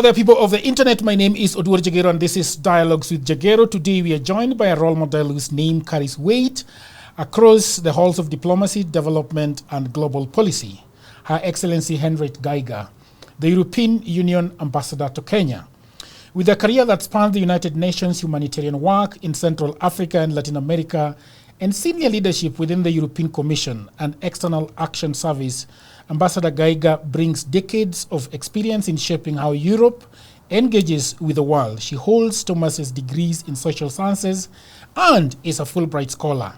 Hello there, people of the internet. My name is Jagero, and this is Dialogues with Jagero. Today we are joined by a role model whose name carries weight across the halls of diplomacy, development, and global policy. Her Excellency Henriette Geiger, the European Union Ambassador to Kenya. With a career that spans the United Nations humanitarian work in Central Africa and Latin America, and senior leadership within the European Commission and External Action Service, Ambassador Geiger brings decades of experience in shaping how Europe engages with the world. She holds Thomas's degrees in social sciences and is a Fulbright scholar.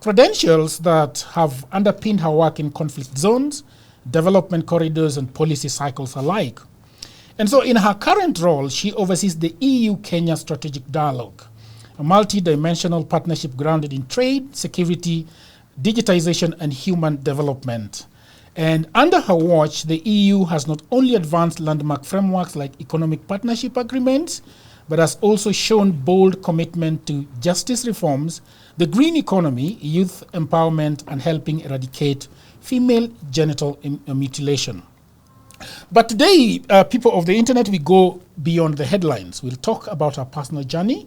Credentials that have underpinned her work in conflict zones, development corridors, and policy cycles alike. And so in her current role, she oversees the EU-Kenya Strategic Dialogue, a multi-dimensional partnership grounded in trade, security, digitization, and human development. And under her watch, the EU has not only advanced landmark frameworks like economic partnership agreements, but has also shown bold commitment to justice reforms, the green economy, youth empowerment, and helping eradicate female genital mutilation. But today, people of the internet, we go beyond the headlines. We'll talk about our personal journey.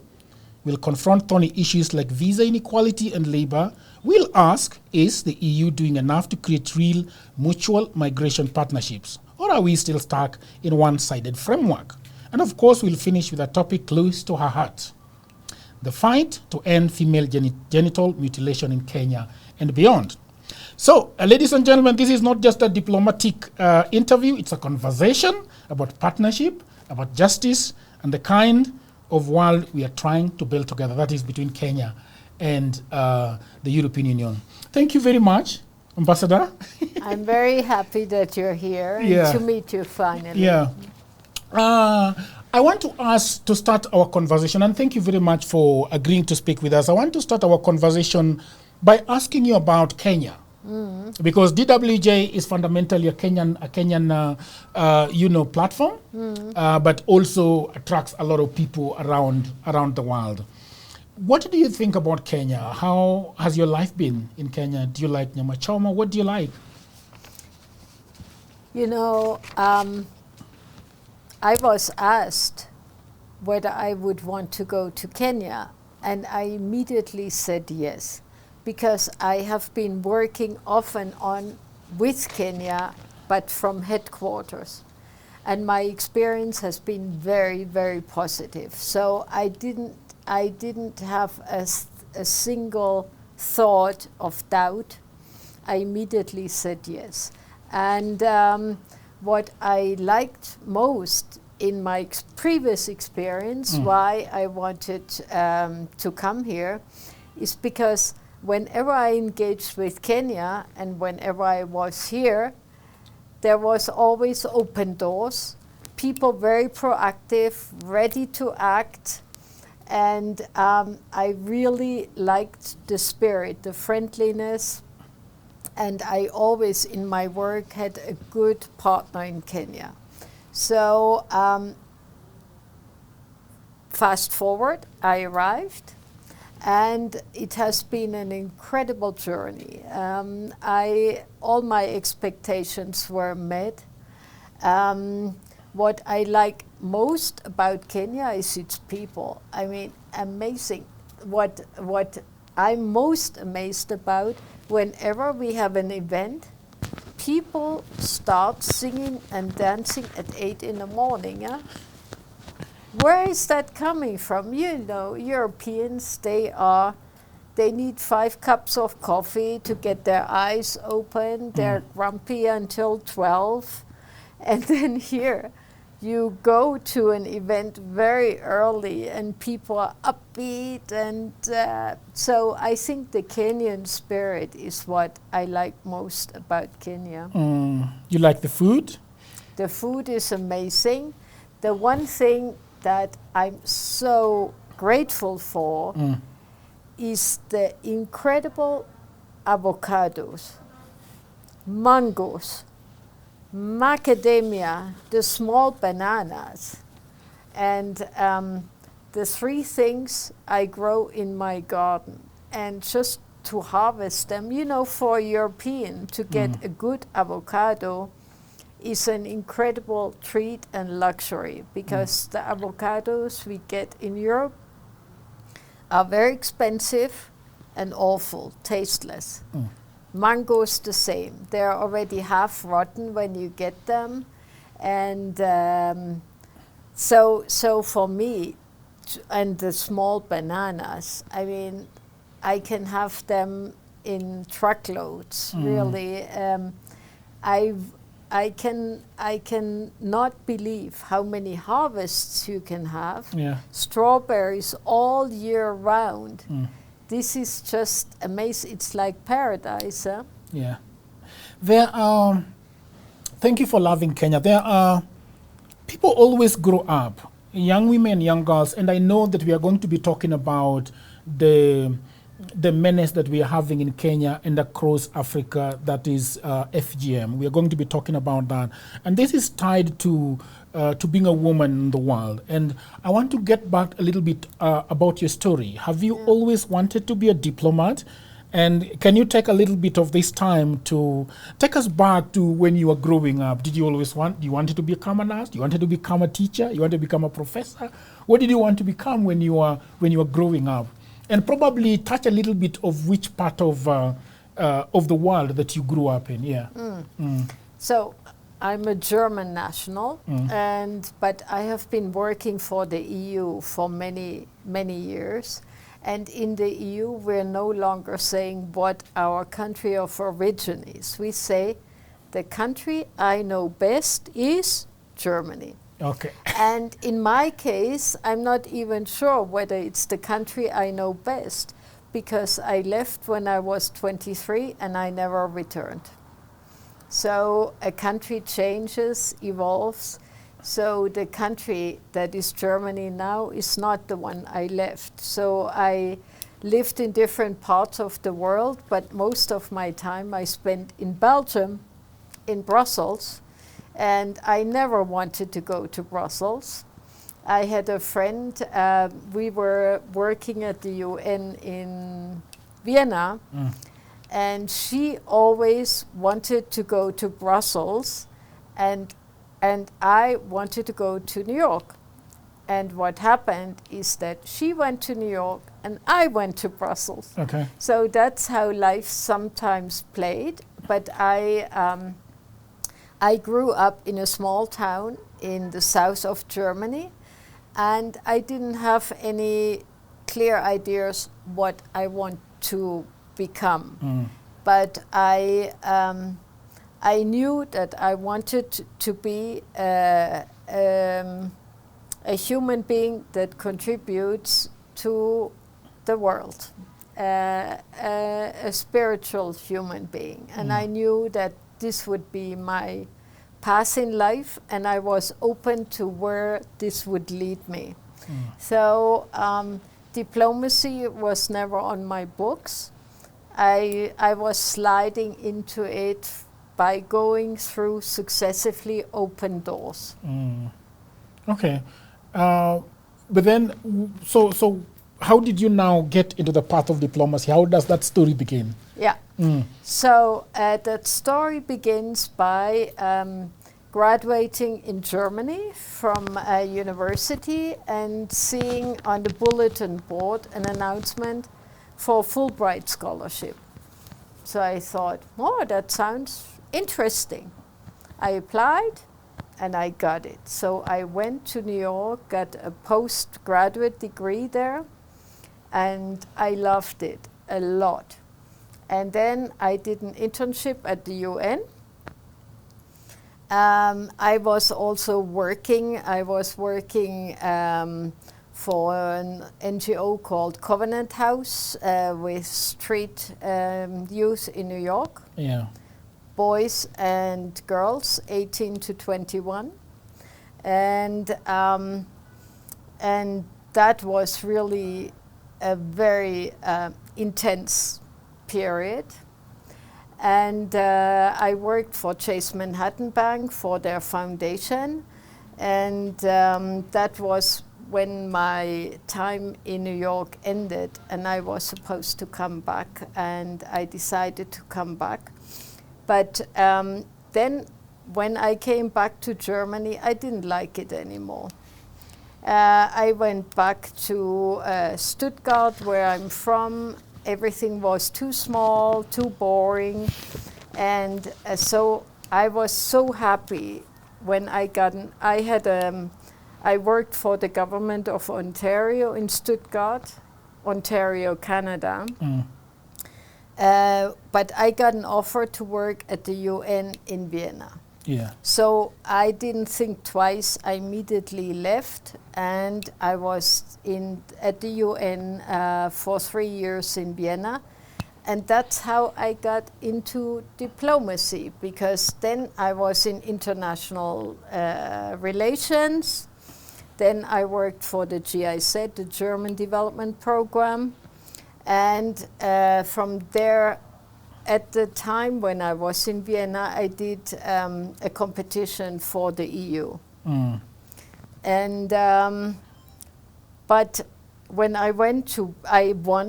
We'll confront thorny issues like visa inequality and labor. We'll ask, is the EU doing enough to create real mutual migration partnerships? Or are we still stuck in one-sided framework? And of course, we'll finish with a topic close to her heart: the fight to end female genital mutilation in Kenya and beyond. So, ladies and gentlemen, this is not just a diplomatic interview. It's a conversation about partnership, about justice, and the kind of world we are trying to build together. That is between Kenya and the European Union. Thank you very much, Ambassador. I'm very happy that you're here and to meet you finally. Yeah. I want to ask to start our conversation, and thank you very much for agreeing to speak with us. I want to start our conversation by asking you about Kenya. Because DWJ is fundamentally a Kenyan platform, but also attracts a lot of people around the world. What do you think about Kenya? How has your life been in Kenya? Do you like nyama choma? What do you like? You know, I was asked whether I would want to go to Kenya, and I immediately said yes, because I have been working off and on with Kenya, but from headquarters. And my experience has been very, very positive. So I didn't have a single thought of doubt. I immediately said yes. And what I liked most in my previous experience, why I wanted to come here, is because whenever I engaged with Kenya and whenever I was here, there was always open doors, people very proactive, ready to act, and I really liked the spirit, the friendliness, and I always in my work had a good partner in Kenya. So fast forward, I arrived. And it has been an incredible journey. All my expectations were met. What I like most about Kenya is its people. I mean, amazing. What I'm most amazed about, whenever we have an event, people start singing and dancing at 8 in the morning. Where is that coming from? You know, Europeans, they need 5 cups of coffee to get their eyes open. They're grumpy until 12. And then here, you go to an event very early and people are upbeat. And so I think the Kenyan spirit is what I like most about Kenya. You like the food? The food is amazing. The one thing that I'm so grateful for is the incredible avocados, mangoes, macadamia, the small bananas, and the 3 things I grow in my garden. And just to harvest them, you know, for a European to get a good avocado, is an incredible treat and luxury, because the avocados we get in Europe are very expensive and awful, tasteless. Mangoes the same. They're already half rotten when you get them. And so for me, and the small bananas, I mean, I can have them in truckloads, really. I can not believe how many harvests you can have. Yeah. Strawberries all year round. This is just amazing. It's like paradise. Huh? Yeah. There are, thank you for loving Kenya. There are, people always grow up, young women, young girls, and I know that we are going to be talking about the menace that we are having in Kenya and across Africa, that is FGM. We are going to be talking about that. And this is tied to being a woman in the world. And I want to get back a little bit about your story. Have you always wanted to be a diplomat? And can you take a little bit of this time to take us back to when you were growing up? Did you always do you wanted to become a nurse? Do you wanted to become a teacher? You wanted to become a professor? What did you want to become when you were growing up? And probably touch a little bit of which part of the world that you grew up in. Yeah. So I'm a German national, but I have been working for the EU for many, many years. And in the EU, we're no longer saying what our country of origin is. We say the country I know best is Germany. Okay. And in my case, I'm not even sure whether it's the country I know best, because I left when I was 23 and I never returned. So a country changes, evolves. So the country that is Germany now is not the one I left. So I lived in different parts of the world, but most of my time I spent in Belgium, in Brussels. And I never wanted to go to Brussels. I had a friend, we were working at the UN in Vienna, and she always wanted to go to Brussels, and I wanted to go to New York. And what happened is that she went to New York and I went to Brussels. Okay. So that's how life sometimes played. But I grew up in a small town in the south of Germany, and I didn't have any clear ideas what I want to become. But I knew that I wanted to be a human being that contributes to the world, a spiritual human being. And I knew that this would be my path in life, and I was open to where this would lead me. So diplomacy was never on my books. I was sliding into it by going through successively open doors. Okay. But then, so how did you now get into the path of diplomacy? How does that story begin? Yeah. So that story begins by graduating in Germany from a university and seeing on the bulletin board an announcement for Fulbright scholarship. So I thought, oh, that sounds interesting. I applied and I got it. So I went to New York, got a postgraduate degree there, and I loved it a lot. And then I did an internship at the UN. I was also working. I was working for an NGO called Covenant House with street youth in New York. Yeah. Boys and girls, 18 to 21. And that was really a very intense period. And I worked for Chase Manhattan Bank for their foundation. And that was when my time in New York ended and I was supposed to come back, and I decided to come back. But then when I came back to Germany, I didn't like it anymore. I went back to Stuttgart, where I'm from. Everything was too small, too boring. And so I was so happy when I worked for the government of Ontario in Stuttgart, Ontario, Canada. But I got an offer to work at the UN in Vienna. Yeah. So I didn't think twice. I immediately left, and I was at the UN for 3 years in Vienna. And that's how I got into diplomacy, because then I was in international relations. Then I worked for the GIZ, the German Development Program. And from there, at the time when I was in Vienna, I did a competition for the EU. And but when I won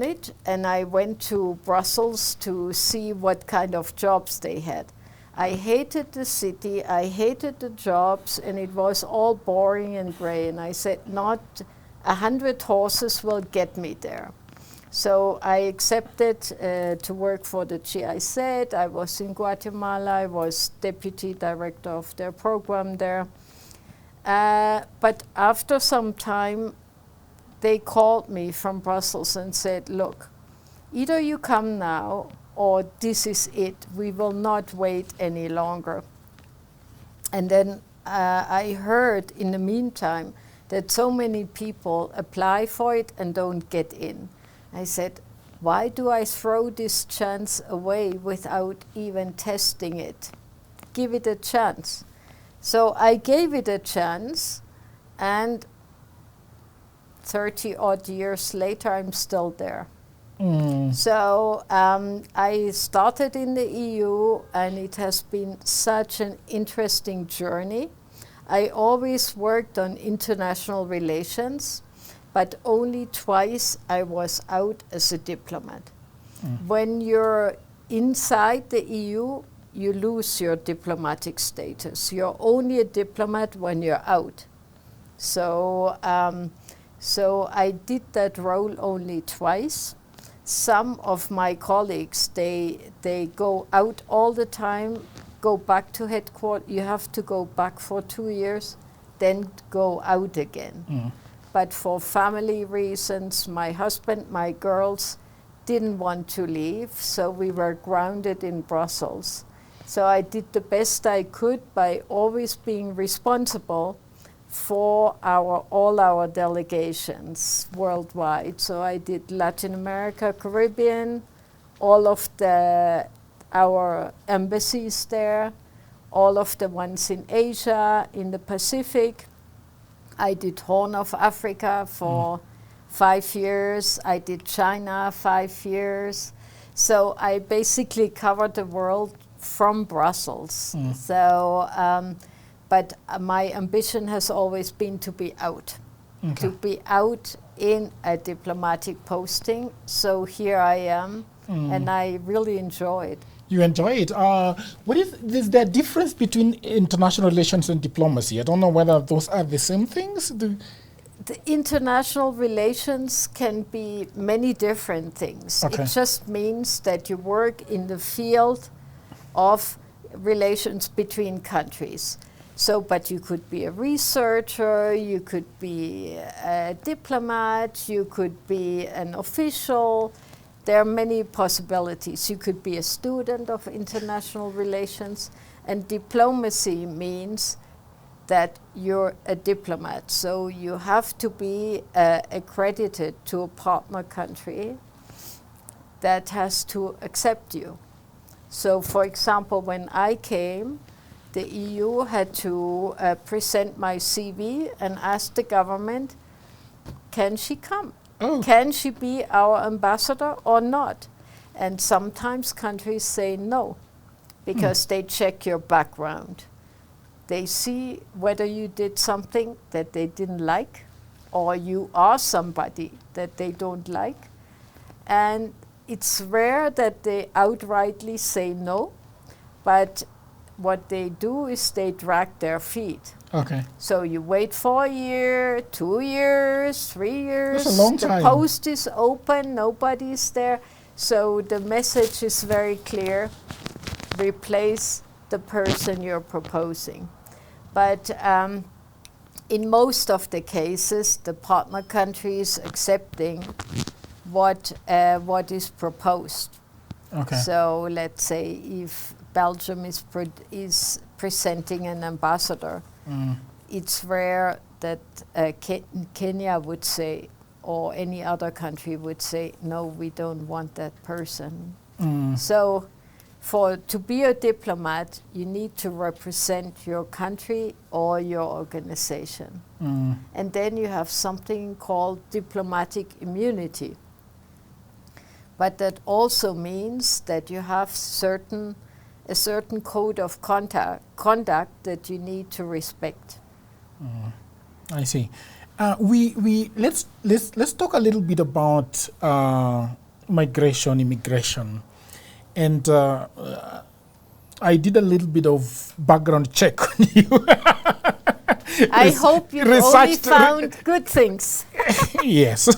it, and I went to Brussels to see what kind of jobs they had. I hated the city, I hated the jobs, and it was all boring and gray. And I said, not 100 horses will get me there. So I accepted to work for the GIZ. I was in Guatemala. I was deputy director of their program there. But after some time, they called me from Brussels and said, look, either you come now or this is it. We will not wait any longer. And then I heard in the meantime that so many people apply for it and don't get in. I said, why do I throw this chance away without even testing it? Give it a chance. So I gave it a chance, and 30 odd years later, I'm still there. So I started in the EU, and it has been such an interesting journey. I always worked on international relations, but only twice I was out as a diplomat. When you're inside the EU, you lose your diplomatic status. You're only a diplomat when you're out. So, so I did that role only twice. Some of my colleagues, they go out all the time, go back to headquarters. You have to go back for 2 years, then go out again. But for family reasons, my husband, my girls didn't want to leave, so we were grounded in Brussels. So I did the best I could by always being responsible for all our delegations worldwide. So I did Latin America, Caribbean, all of our embassies there, all of the ones in Asia, in the Pacific. I did Horn of Africa for 5 years. I did China 5 years. So I basically covered the world from Brussels. So, but my ambition has always been to be out, to be out in a diplomatic posting. So here I am, and I really enjoy it. You enjoy it. Is there a difference between international relations and diplomacy? I don't know whether those are the same things. The international relations can be many different things. It just means that you work in the field of relations between countries. So, but you could be a researcher, you could be a diplomat, you could be an official. There are many possibilities. You could be a student of international relations, and diplomacy means that you're a diplomat. So you have to be accredited to a partner country that has to accept you. So for example, when I came, the EU had to present my CV and ask the government, can she come? Can she be our ambassador or not? And sometimes countries say no, because they check your background. They see whether you did something that they didn't like, or you are somebody that they don't like. And it's rare that they outrightly say no, but what they do is they drag their feet. Okay. So you wait for a year, 2 years, 3 years. That's a long time. The post is open, nobody's there. So the message is very clear. Replace the person you're proposing. But in most of the cases, the partner country is accepting what is proposed. Okay. So let's say if Belgium is presenting an ambassador, it's rare that Kenya would say, or any other country would say, no, we don't want that person. So to be a diplomat, you need to represent your country or your organization. And then you have something called diplomatic immunity. But that also means that you have a certain code of conduct that you need to respect. I see. Let's talk a little bit about immigration. And I did a little bit of background check on you. I hope you only found good things. Yes,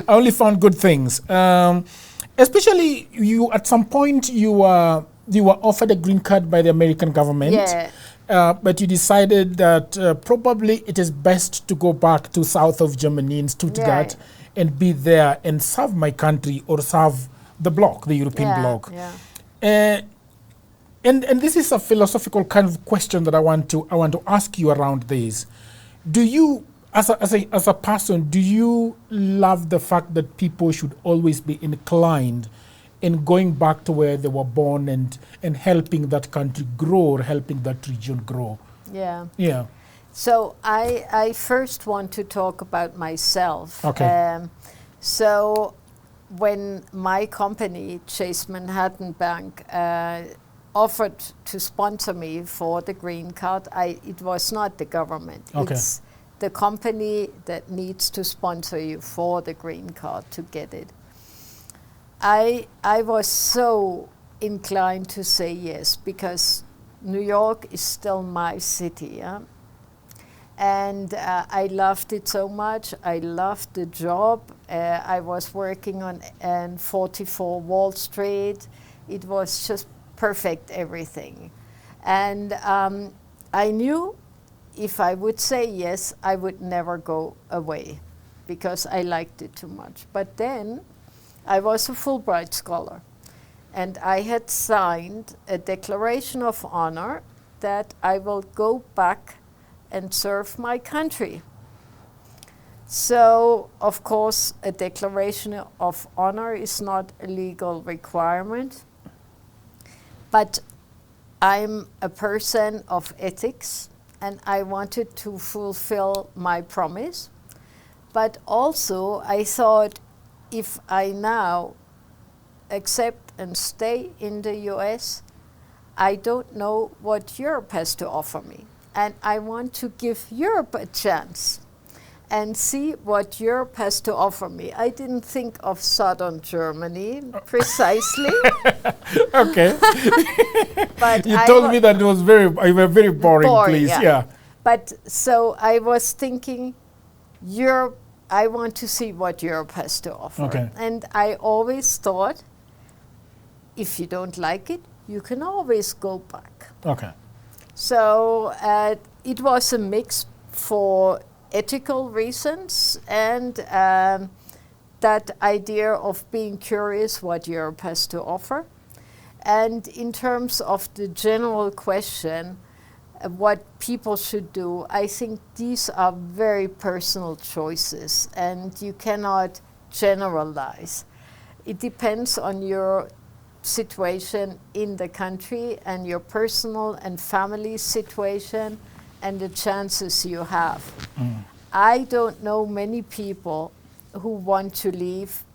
I only found good things. Especially you, at some point, you were offered a green card by the American government. Yeah. But you decided that probably it is best to go back to south of Germany in Stuttgart and be there and serve my country or serve the bloc, the European bloc. Yeah. And this is a philosophical kind of question that I want to ask you around this. Do you, as a person, do you love the fact that people should always be inclined in going back to where they were born and helping that country grow or helping that region grow? Yeah. Yeah. So I first want to talk about myself. Okay. So when my company, Chase Manhattan Bank, offered to sponsor me for the green card, it was not the government. Okay. It's the company that needs to sponsor you for the green card to get it. I was so inclined to say yes, because New York is still my city. Yeah? And I loved it so much. I loved the job. I was working on 44 Wall Street. It was just perfect, everything. And I knew if I would say yes, I would never go away, because I liked it too much. But then I was a Fulbright scholar, and I had signed a declaration of honor that I will go back and serve my country. So, of course, a declaration of honor is not a legal requirement, but I'm a person of ethics, and I wanted to fulfill my promise. But also, I thought, if I now accept and stay in the US, I don't know what Europe has to offer me. And I want to give Europe a chance and see what Europe has to offer me. I didn't think of southern Germany precisely. Okay. But you told me that it was very boring place. Yeah. But so I was thinking, Europe, I want to see what Europe has to offer. Okay. And I always thought, if you don't like it, you can always go back. Okay. So it was a mix for ethical reasons and that idea of being curious what Europe has to offer. And in terms of the general question, what people should do, I think these are very personal choices and you cannot generalize. It depends on your situation in the country and your personal and family situation and the chances you have. I don't know many people who want to leave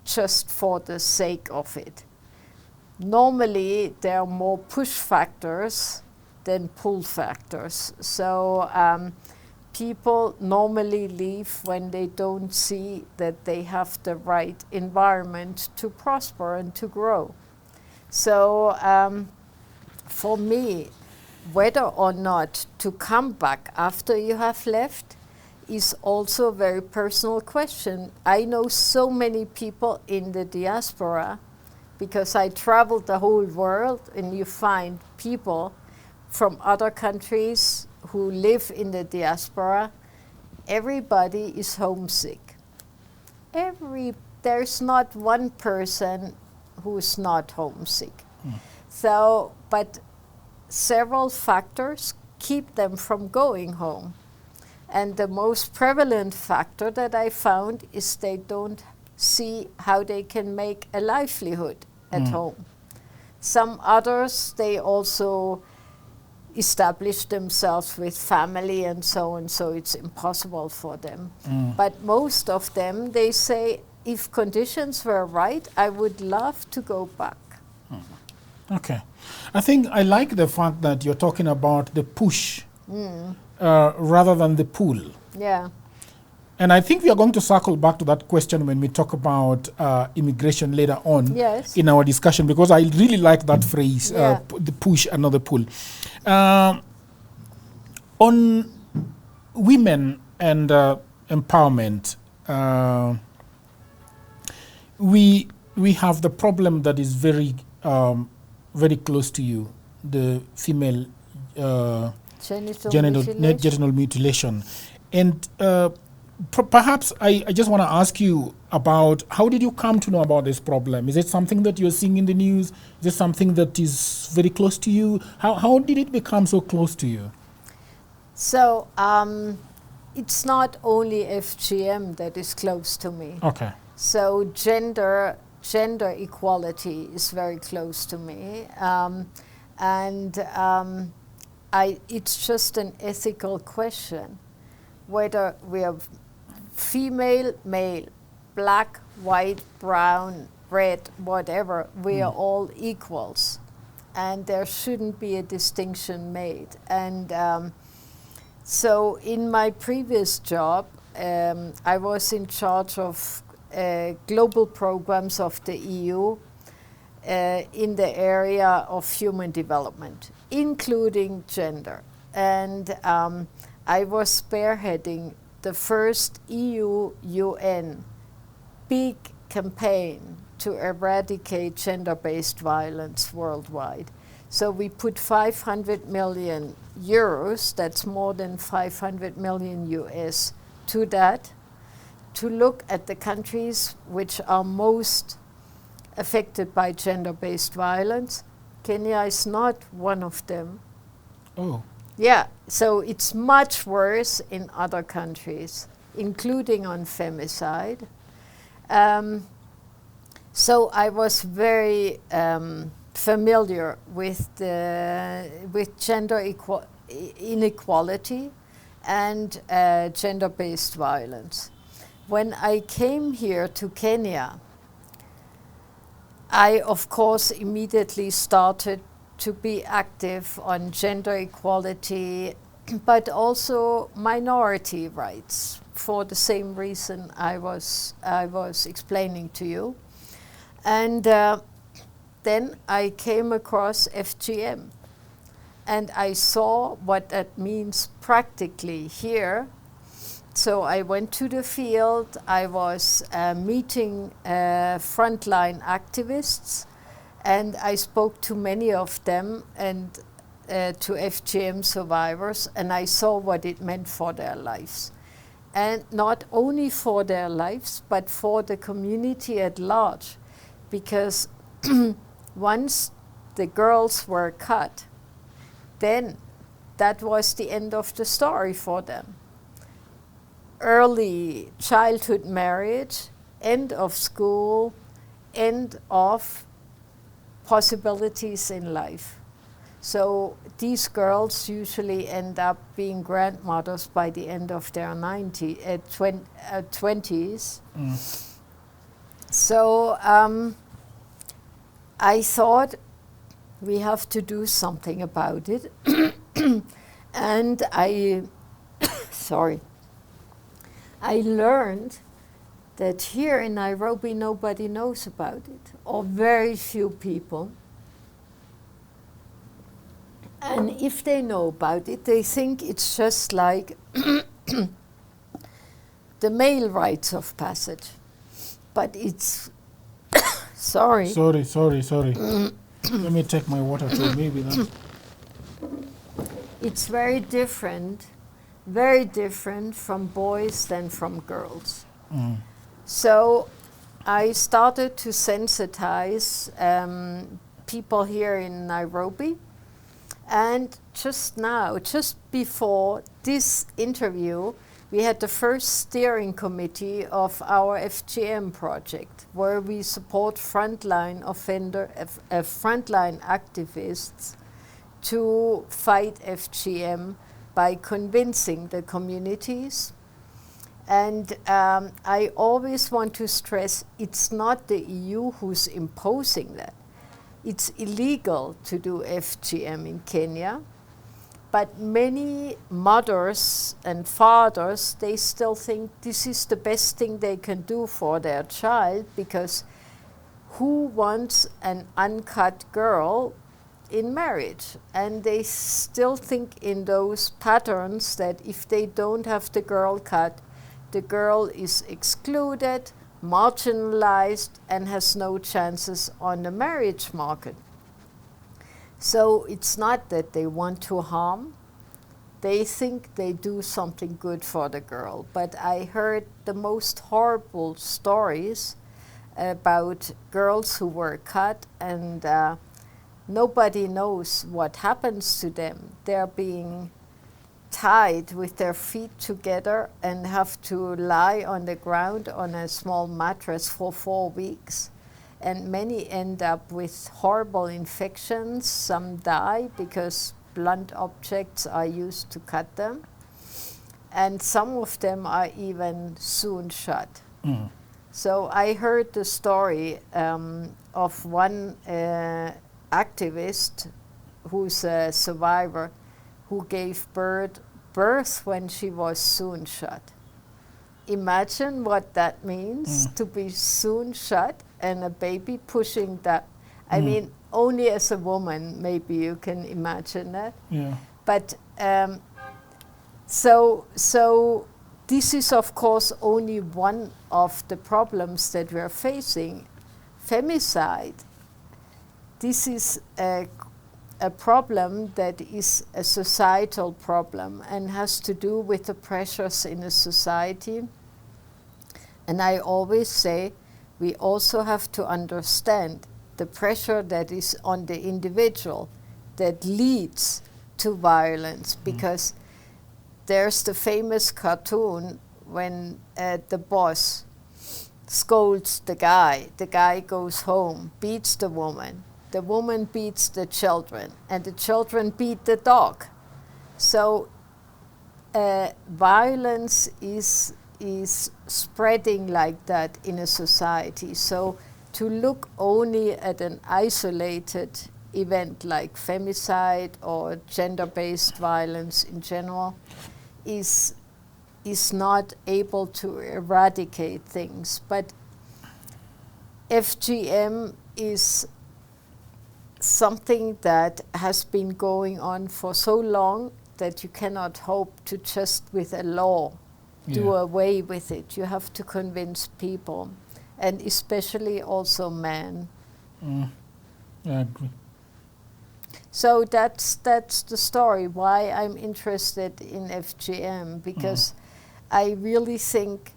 just for the sake of it. Normally, there are more push factors than pull factors. So people normally leave when they don't see that they have the right environment to prosper and to grow. So for me, whether or not to come back after you have left is also a very personal question. I know so many people in the diaspora because I traveled the whole world, and you find people from other countries who live in the diaspora. Everybody is homesick. There's not one person who's not homesick. So, but several factors keep them from going home. And the most prevalent factor that I found is they don't see how they can make a livelihood at home. Some others, they also establish themselves with family and so it's impossible for them. But most of them, they say, if conditions were right, I would love to go back. Okay. I think I like the fact that you're talking about the push rather than the pull. Yeah. And I think we are going to circle back to that question when we talk about immigration later on in our discussion, because I really like that phrase, the push and not the pull. On women and empowerment, we have the problem that is very very close to you, the female genital mutilation. And perhaps I just want to ask you about, how did you come to know about this problem? Is it something that you're seeing in the news? Is it something that is very close to you? How did it become so close to you? So it's not only FGM that is close to me. Okay. So gender equality is very close to me. It's just an ethical question, whether we are female, male, black, white, brown, red, whatever, we are all equals. And there shouldn't be a distinction made. And so in my previous job, I was in charge of global programs of the EU in the area of human development, including gender. And I was spearheading the first EU-UN big campaign to eradicate gender-based violence worldwide. So we put 500 million euros, that's more than 500 million US, to that, to look at the countries which are most affected by gender-based violence. Kenya is not one of them. Oh. Yeah, so it's much worse in other countries, including on femicide. So I was very familiar with gender inequality and gender-based violence. When I came here to Kenya, I, of course, immediately started to be active on gender equality, but also minority rights, for the same reason I was explaining to you. And then I came across FGM, and I saw what that means practically here. So I went to the field. I was meeting frontline activists, and I spoke to many of them and to FGM survivors, and I saw what it meant for their lives. And not only for their lives, but for the community at large, because once the girls were cut, then that was the end of the story for them. Early childhood marriage, end of school, end of possibilities in life. So these girls usually end up being grandmothers by the end of their 20s. So I thought we have to do something about it. And I learned that here in Nairobi nobody knows about it, or very few people. And if they know about it, they think it's just like the male rites of passage. But it's, sorry. Sorry. Let me take my water too, maybe that. It's very different from boys than from girls. So I started to sensitize people here in Nairobi. And just now, just before this interview, we had the first steering committee of our FGM project, where we support frontline activists to fight FGM by convincing the communities. And I always want to stress, it's not the EU who's imposing that. It's illegal to do FGM in Kenya, but many mothers and fathers, they still think this is the best thing they can do for their child, because who wants an uncut girl in marriage? And they still think in those patterns that if they don't have the girl cut, the girl is excluded, marginalized, and has no chances on the marriage market. So it's not that they want to harm. They think they do something good for the girl. But I heard the most horrible stories about girls who were cut, and nobody knows what happens to them. They're being tied with their feet together and have to lie on the ground on a small mattress for 4 weeks. And many end up with horrible infections. Some die because blunt objects are used to cut them. And some of them are even soon shot. So I heard the story of one activist who's a survivor, who gave birth when she was soon shot. Imagine what that means, to be soon shot and a baby pushing that. I mean, only as a woman maybe you can imagine that. Yeah. But so this is of course only one of the problems that we're facing. Femicide, this is a problem that is a societal problem and has to do with the pressures in a society. And I always say we also have to understand the pressure that is on the individual that leads to violence, because there's the famous cartoon when the boss scolds the guy goes home, beats the woman beats the children, and the children beat the dog. So violence is spreading like that in a society. So to look only at an isolated event like femicide or gender-based violence in general is not able to eradicate things. But FGM is something that has been going on for so long that you cannot hope to just with a law do away with it. You have to convince people, and especially also men. I agree. So that's the story why I'm interested in FGM, because I really think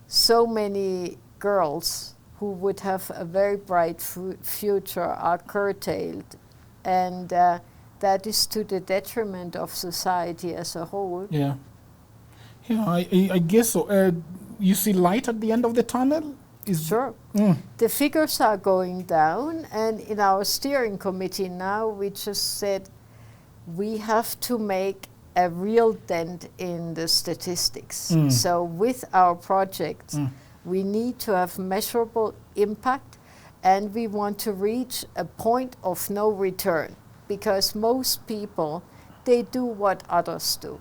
so many girls who would have a very bright future are curtailed, and that is to the detriment of society as a whole. Yeah, I guess so. You see light at the end of the tunnel? Sure. The figures are going down, and in our steering committee now we just said we have to make a real dent in the statistics. So with our project, we need to have measurable impact, and we want to reach a point of no return, because most people, they do what others do.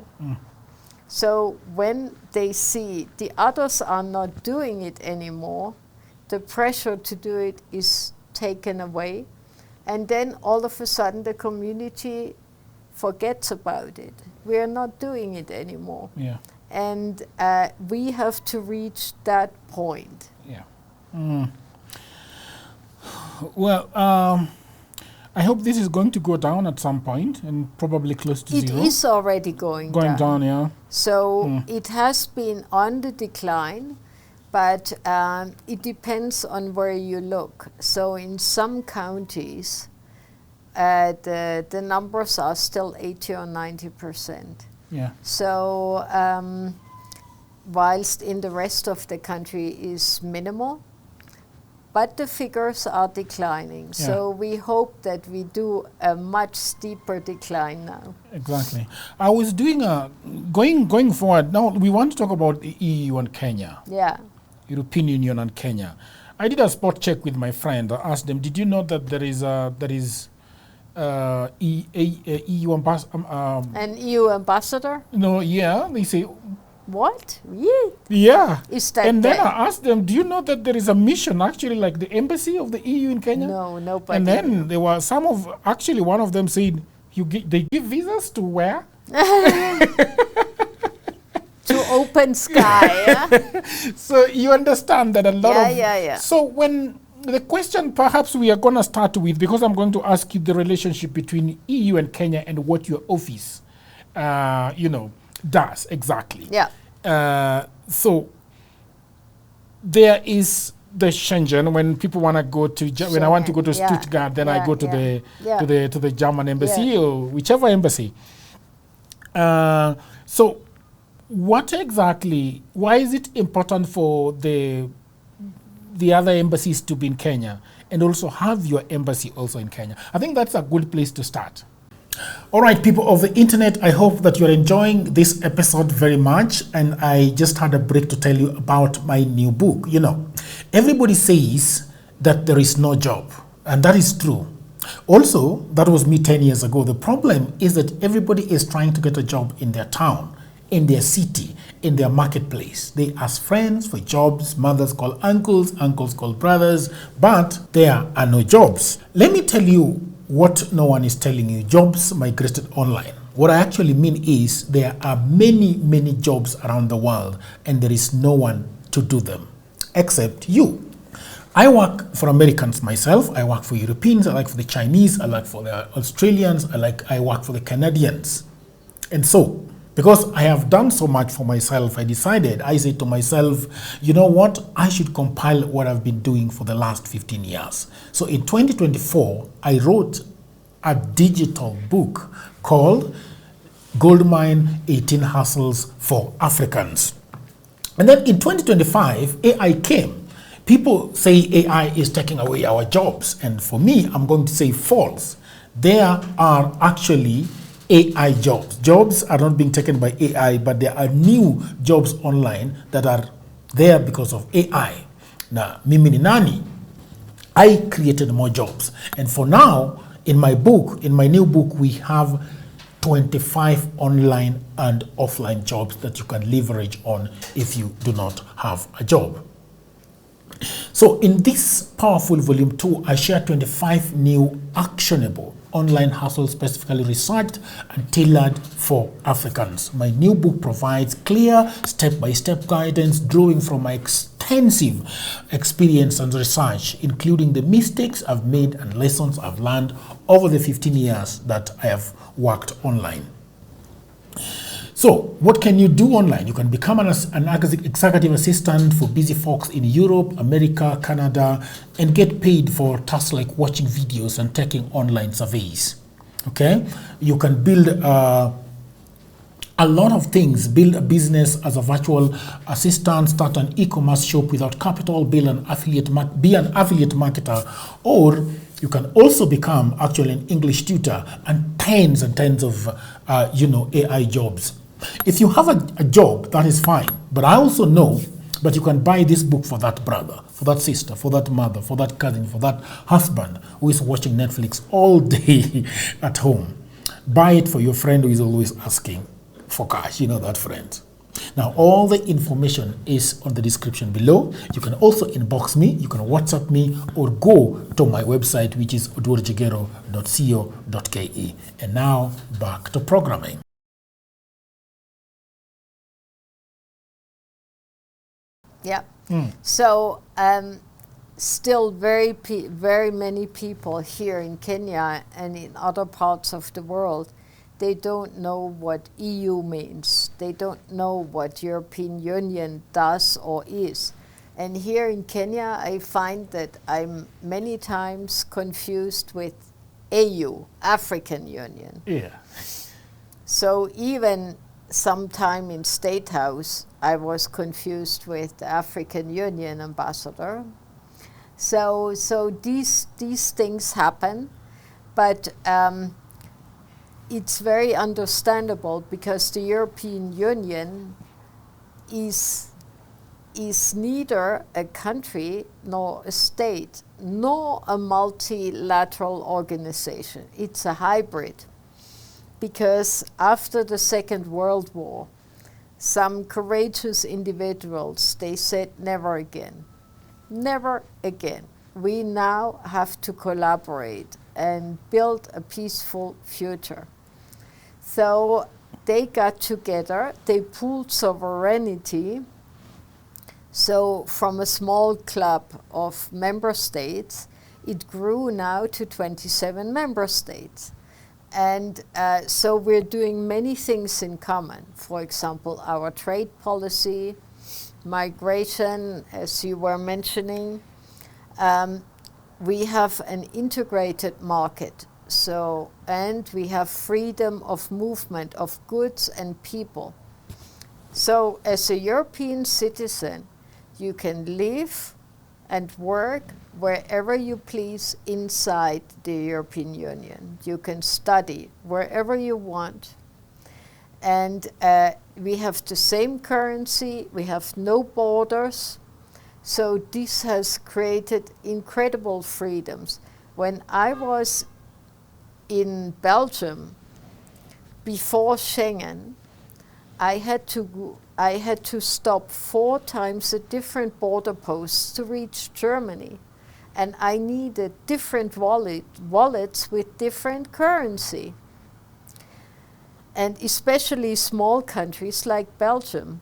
So when they see the others are not doing it anymore, the pressure to do it is taken away, and then all of a sudden the community forgets about it. We are not doing it anymore. Yeah. And we have to reach that point. Yeah. Well, I hope this is going to go down at some point and probably close to zero. It is already going down, yeah. So it has been on the decline, but it depends on where you look. So in some counties, the numbers are still 80 or 90%. Yeah. So whilst in the rest of the country is minimal, but the figures are declining. Yeah. So we hope that we do a much steeper decline now. Exactly. I was doing going forward. Now we want to talk about the EU and Kenya. Yeah. European Union and Kenya. I did a spot check with my friend. I asked them, "Did you know that there is EU ambassador?" An EU ambassador? No, yeah. They say, what? Yeah. yeah. Is that And then I asked them, "Do you know that there is a mission actually like the embassy of the EU in Kenya?" No, nobody. And then there were one of them said, they give visas to where? To open sky. Yeah? So you understand that a lot of... Yeah. So when the question perhaps we are going to start with, because I'm going to ask you the relationship between EU and Kenya and what your office, does exactly. Yeah. So there is the Schengen. When people want to go to, when I want to go to Stuttgart, then I go to the German embassy or whichever embassy. So what exactly? Why is it important for the other embassies to be in Kenya and also have your embassy also in Kenya? I think that's a good place to start. All right, people of the internet, I hope that you're enjoying this episode very much. And I just had a break to tell you about my new book. Everybody says that there is no job, and that is true. Also, that was me 10 years ago. The problem is that everybody is trying to get a job in their town, in their city, in their marketplace. They ask friends for jobs, mothers call uncles, uncles call brothers, but there are no jobs. Let me tell you what no one is telling you. Jobs migrated online. What I actually mean is there are many, many jobs around the world and there is no one to do them except you. I work for Americans myself. I work for Europeans. I work for the Chinese. I work for the Australians. I work for the Canadians. And so, because I have done so much for myself, I said to myself, you know what? I should compile what I've been doing for the last 15 years. So in 2024, I wrote a digital book called Goldmine 18 Hustles for Africans. And then in 2025, AI came. People say AI is taking away our jobs. And for me, I'm going to say false. There are actually AI jobs. Jobs are not being taken by AI, but there are new jobs online that are there because of AI. Now, mimi ni nani? I created more jobs. And for now, in my new book, we have 25 online and offline jobs that you can leverage on if you do not have a job. So in this powerful volume 2, I share 25 new actionable online hustles specifically researched and tailored for Africans. My new book provides clear step-by-step guidance drawing from my extensive experience and research, including the mistakes I've made and lessons I've learned over the 15 years that I have worked online. So, what can you do online? You can become an executive assistant for busy folks in Europe, America, Canada, and get paid for tasks like watching videos and taking online surveys. Okay? You can build a lot of things. Build a business as a virtual assistant, start an e-commerce shop without capital, be an affiliate marketer, or you can also become actually an English tutor and tens of AI jobs. If you have a job, that is fine. But I also know that you can buy this book for that brother, for that sister, for that mother, for that cousin, for that husband who is watching Netflix all day at home. Buy it for your friend who is always asking for cash. You know that friend. Now, all the information is on the description below. You can also inbox me, you can WhatsApp me, or go to my website, which is oduorjagero.co.ke. And now, back to programming. Yeah. So, still very many people here in Kenya and in other parts of the world, they don't know what EU means. They don't know what European Union does or is. And here in Kenya, I find that I'm many times confused with AU, African Union. Yeah. So even sometime in State House, I was confused with the African Union ambassador. So these things happen, but it's very understandable because the European Union is neither a country nor a state nor a multilateral organization. It's a hybrid, because after the Second World War, some courageous individuals, they said never again. Never again. We now have to collaborate and build a peaceful future. So they got together, they pooled sovereignty. So from a small club of member states, it grew now to 27 member states. And so we're doing many things in common. For example, our trade policy, migration, as you were mentioning. We have an integrated market. So, and we have freedom of movement of goods and people. So as a European citizen, you can live and work wherever you please inside the European Union. You can study wherever you want. And we have the same currency, we have no borders. So this has created incredible freedoms. When I was in Belgium, before Schengen, I had to stop 4 times at different border posts to reach Germany. And I needed different wallets with different currency. And especially small countries like Belgium,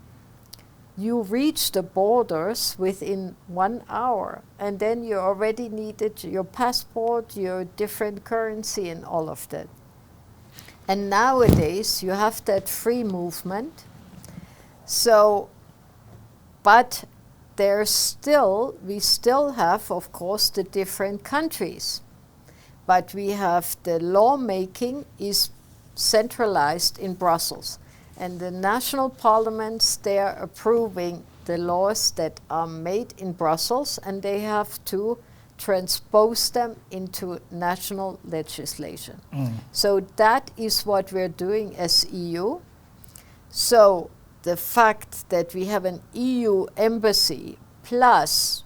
you reach the borders within 1 hour, and then you already needed your passport, your different currency, and all of that. And nowadays, you have that free movement. So, but we still have, of course, the different countries. But we have the lawmaking is centralized in Brussels. And the national parliaments, they are approving the laws that are made in Brussels, and they have to transpose them into national legislation. So that is what we're doing as EU. So the fact that we have an EU embassy plus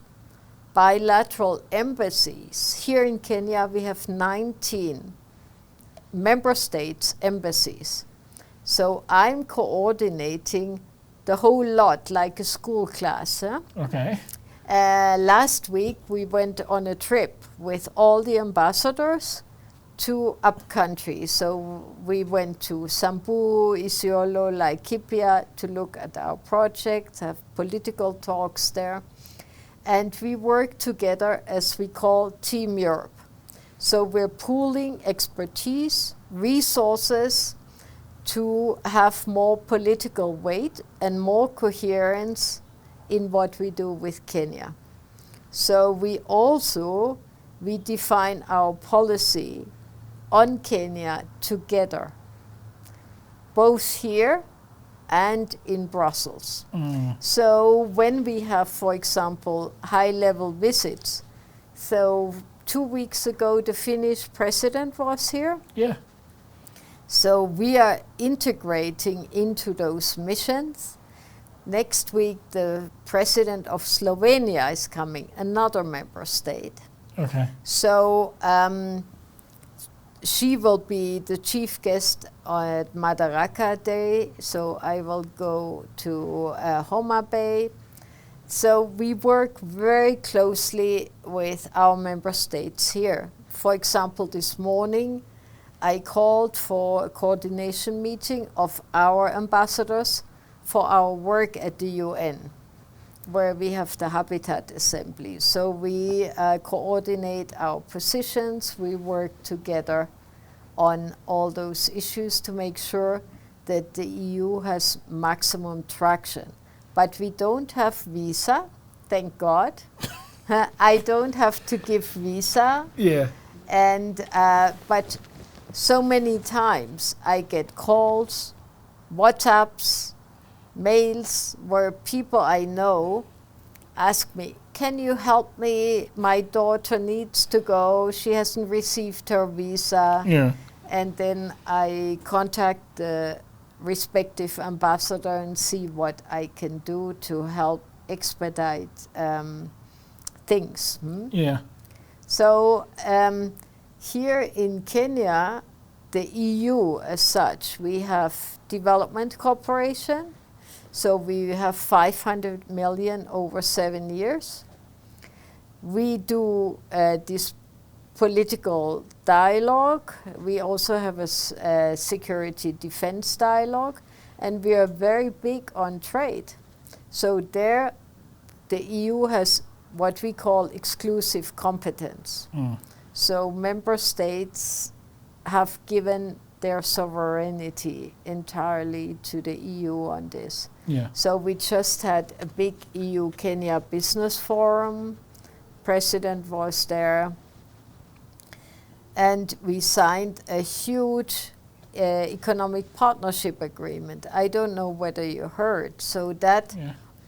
bilateral embassies, here in Kenya we have 19 member states embassies. So I'm coordinating the whole lot, like a school class. Okay. Last week we went on a trip with all the ambassadors to upcountry. So we went to Sambu, Isiolo, Laikipia to look at our project, have political talks there. And we work together as we call Team Europe. So we're pooling expertise, resources, to have more political weight and more coherence in what we do with Kenya. So we define our policy on Kenya together, both here and in Brussels. So when we have, for example, high-level visits, so 2 weeks ago the Finnish president was here. Yeah. So we are integrating into those missions. Next week, the president of Slovenia is coming, another member state. Okay. So she will be the chief guest at Madaraka Day, so I will go to Homa Bay. So we work very closely with our member states here. For example, this morning I called for a coordination meeting of our ambassadors for our work at the UN, where we have the Habitat Assembly. So we coordinate our positions, we work together on all those issues to make sure that the EU has maximum traction. But we don't have visa, thank God. I don't have to give visa. Yeah. And but so many times I get calls, WhatsApps, mails where people I know ask me, can you help me? My daughter needs to go. She hasn't received her visa. Yeah. And then I contact the respective ambassador and see what I can do to help expedite things. Yeah. So here in Kenya, the EU as such, we have development cooperation. So we have 500 million over 7 years. We do this political dialogue. We also have a security defense dialogue, and we are very big on trade. So there, the EU has what we call exclusive competence. So member states have given their sovereignty entirely to the EU on this. Yeah. So we just had a big EU-Kenya business forum. President was there. And we signed a huge economic partnership agreement. I don't know whether you heard. So that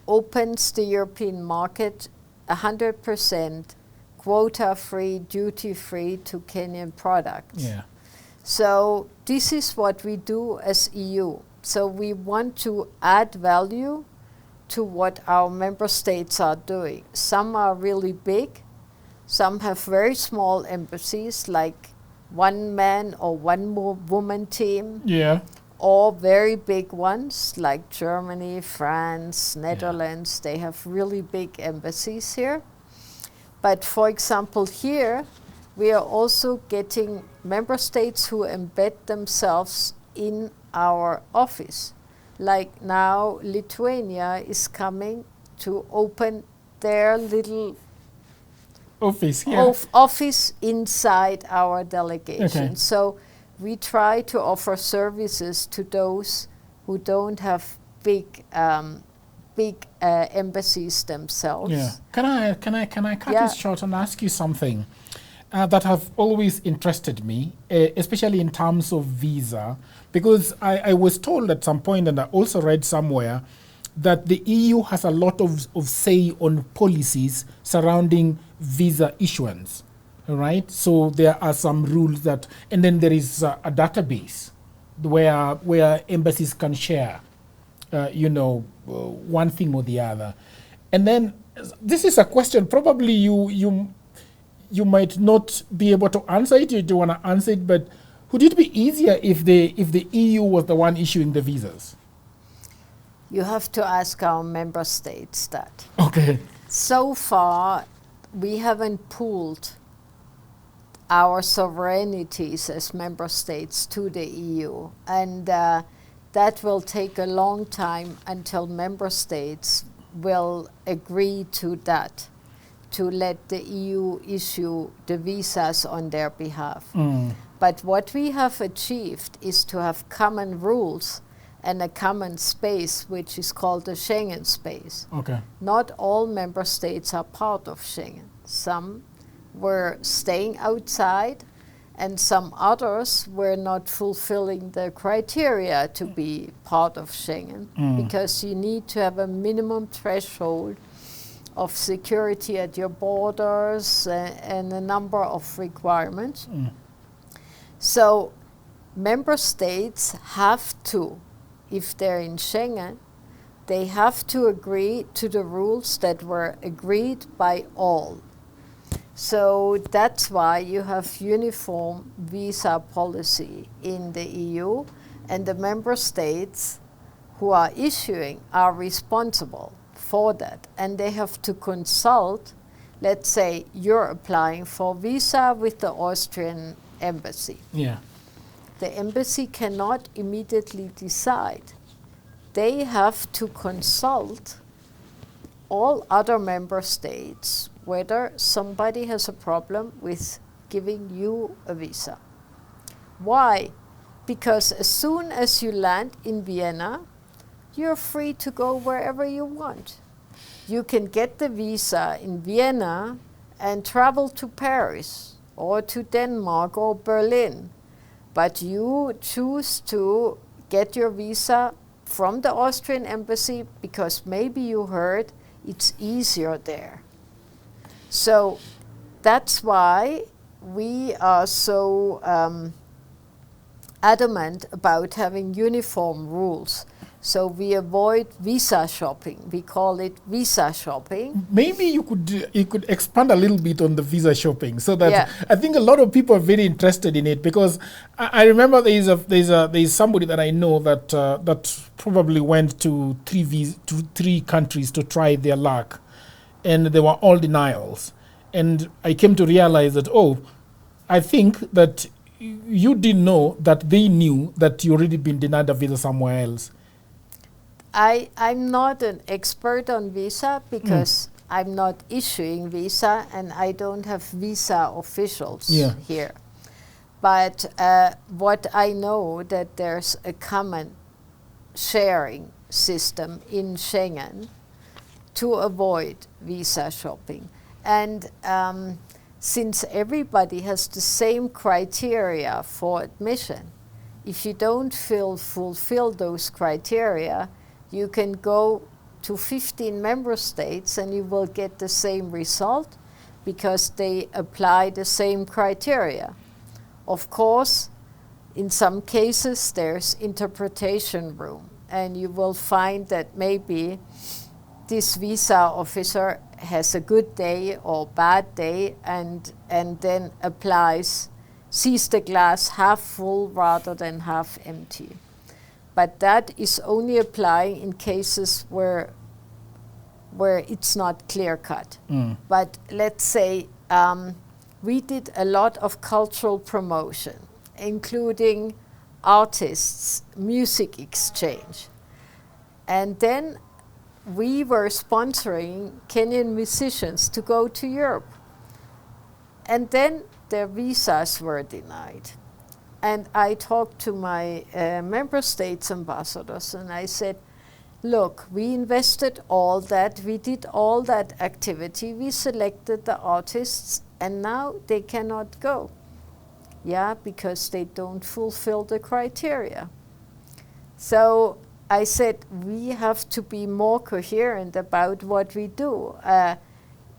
opens the European market 100% quota-free, duty-free to Kenyan products. Yeah. So this is what we do as EU. So we want to add value to what our member states are doing. Some are really big. Some have very small embassies, like one man or one woman team. Yeah. Or very big ones, like Germany, France, Netherlands. They have really big embassies here. But for example, here, we are also getting member states who embed themselves in our office. Like now, Lithuania is coming to open their little office inside our delegation. Okay. So we try to offer services to those who don't have big embassies themselves. Yeah. Can I cut this short and ask you something that have always interested me, especially in terms of visa, because I was told at some point, and I also read somewhere, that the EU has a lot of say on policies surrounding visa issuance, right? So there are some rules that, and then there is a database where embassies can share, one thing or the other. And then this is a question probably you might not be able to answer it. You don't want to answer it, but would it be easier if the EU was the one issuing the visas? You have to ask our member states that. Okay. So far, we haven't pooled our sovereignties as member states to the EU. And that will take a long time until member states will agree to that, to let the EU issue the visas on their behalf. But what we have achieved is to have common rules and a common space, which is called the Schengen space. Okay. Not all member states are part of Schengen. Some were staying outside, and some others were not fulfilling the criteria to be part of Schengen, because you need to have a minimum threshold of security at your borders and a number of requirements. So member states have to, if they're in Schengen, they have to agree to the rules that were agreed by all. So that's why you have uniform visa policy in the EU, and the member states who are issuing are responsible for that. And they have to consult, let's say you're applying for visa with the Austrian embassy. Yeah. The embassy cannot immediately decide. They have to consult all other member states whether somebody has a problem with giving you a visa. Why? Because as soon as you land in Vienna, you're free to go wherever you want. You can get the visa in Vienna and travel to Paris or to Denmark or Berlin, but you choose to get your visa from the Austrian embassy because maybe you heard it's easier there. So that's why we are so adamant about having uniform rules. So we avoid visa shopping. We call it visa shopping. Maybe you could expand a little bit on the visa shopping, so that I think a lot of people are very interested in it, because I remember there's somebody that I know that that probably went to three countries to try their luck, and they were all denials. And I came to realize that, I think that you didn't know that they knew that you already been denied a visa somewhere else. I'm not an expert on visa because I'm not issuing visa and I don't have visa officials here. But what I know that there's a common sharing system in Schengen to avoid visa shopping. And since everybody has the same criteria for admission, if you don't fulfill those criteria, you can go to 15 member states and you will get the same result because they apply the same criteria. Of course, in some cases there's interpretation room, and you will find that maybe this visa officer has a good day or bad day and then sees the glass half full rather than half empty. But that is only applying in cases where it's not clear-cut. But let's say we did a lot of cultural promotion, including artists, music exchange. And then we were sponsoring Kenyan musicians to go to Europe. And then their visas were denied. And I talked to my member states ambassadors and I said, look, we invested all that, we did all that activity, we selected the artists, and now they cannot go. Yeah, because they don't fulfill the criteria. So I said, we have to be more coherent about what we do.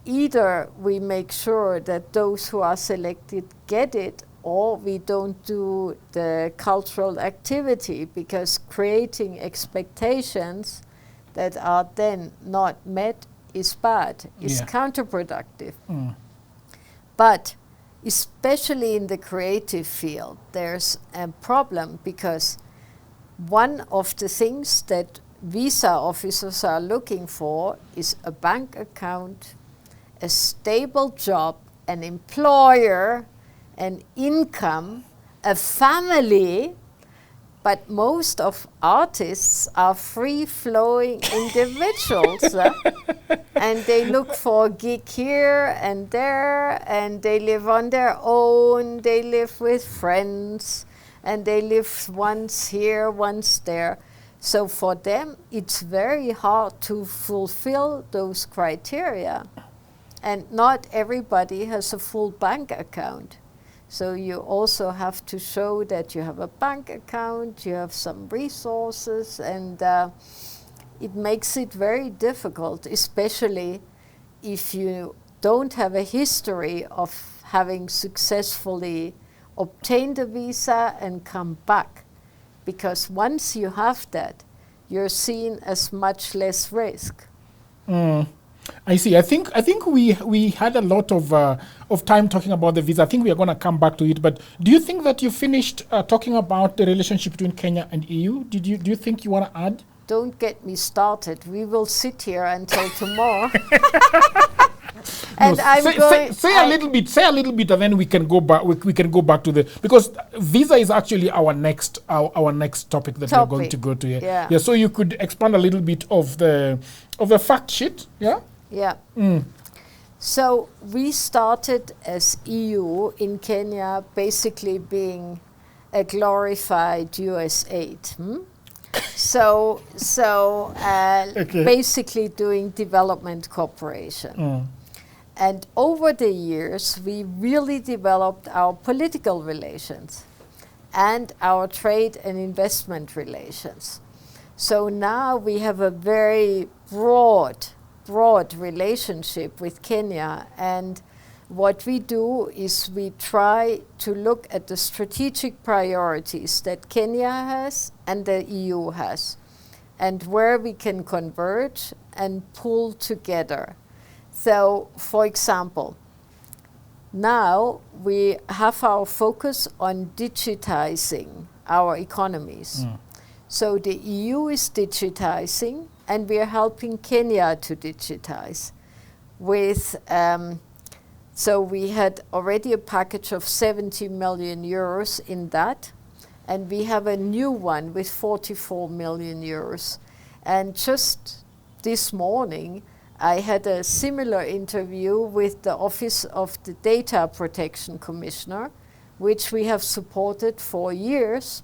Either we make sure that those who are selected get it, or we don't do the cultural activity, because creating expectations that are then not met is bad, is counterproductive. But especially in the creative field, there's a problem, because one of the things that visa officers are looking for is a bank account, a stable job, an employer, an income, a family. But most of artists are free-flowing individuals, and they look for a gig here and there, and they live on their own, they live with friends, and they live once here, once there. So for them, it's very hard to fulfill those criteria. And not everybody has a full bank account. So you also have to show that you have a bank account, you have some resources, and it makes it very difficult, especially if you don't have a history of having successfully obtained a visa and come back. Because once you have that, you're seen as much less risk. I see. I think we had a lot of time talking about the visa. I think we are going to come back to it. But do you think that you finished talking about the relationship between Kenya and EU? Do you think you want to add? Don't get me started. We will sit here until tomorrow. And say a little bit, and then we can go back. We can go back to because visa is actually our next topic that we're going to go to. Yeah. So you could expand a little bit of the fact sheet. Yeah. Yeah. So we started as EU in Kenya, basically being a glorified US aid. So basically doing development cooperation. And over the years, we really developed our political relations and our trade and investment relations. So now we have a very broad relationship with Kenya. And what we do is we try to look at the strategic priorities that Kenya has and the EU has, and where we can converge and pull together. So, for example, now we have our focus on digitizing our economies. So the EU is digitizing, and we are helping Kenya to digitize. So we had already a package of 70 million euros in that, and we have a new one with 44 million euros. And just this morning, I had a similar interview with the Office of the Data Protection Commissioner, which we have supported for years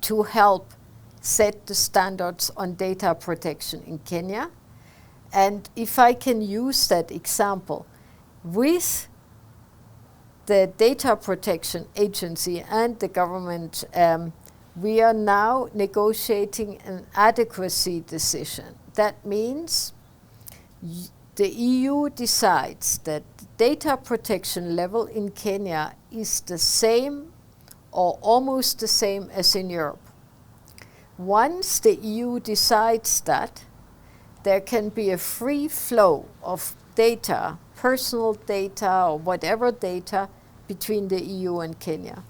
to help set the standards on data protection in Kenya. And if I can use that example, with the Data Protection Agency and the government, we are now negotiating an adequacy decision. That means the EU decides that the data protection level in Kenya is the same or almost the same as in Europe. Once the EU decides that, there can be a free flow of data, personal data or whatever data, between the EU and Kenya.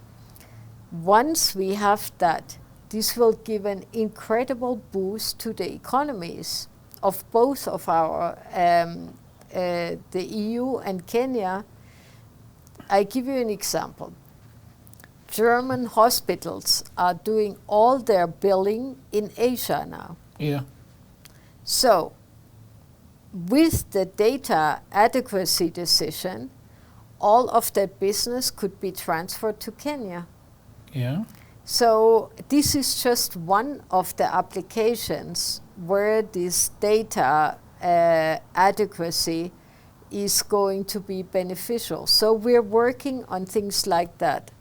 Once we have that, this will give an incredible boost to the economies of both of our, the EU and Kenya. I give you an example. German hospitals are doing all their billing in Asia now. Yeah. So, with the data adequacy decision, all of that business could be transferred to Kenya. Yeah. So this is just one of the applications where this data adequacy is going to be beneficial. So we're working on things like that.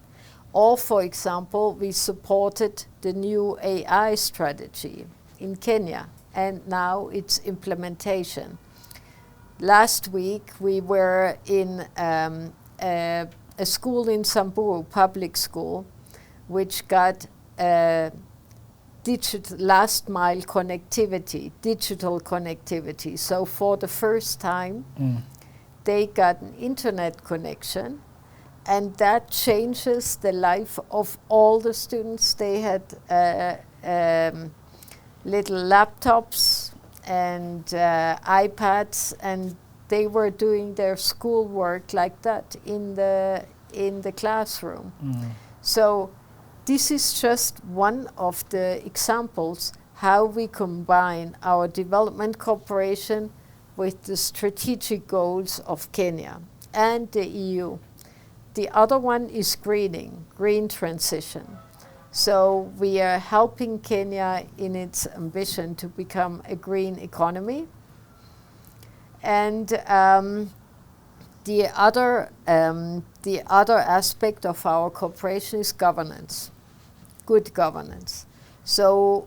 Or, for example, we supported the new AI strategy in Kenya, and now its implementation. Last week, we were in a school in Samburu, public school, which got digital last mile connectivity, digital connectivity. So for the first time, they got an internet connection, and that changes the life of all the students. They had little laptops and iPads, and they were doing their schoolwork like that in the classroom. So this is just one of the examples how we combine our development cooperation with the strategic goals of Kenya and the EU. The other one is green transition. So we are helping Kenya in its ambition to become a green economy. And the other aspect of our cooperation is governance, good governance. So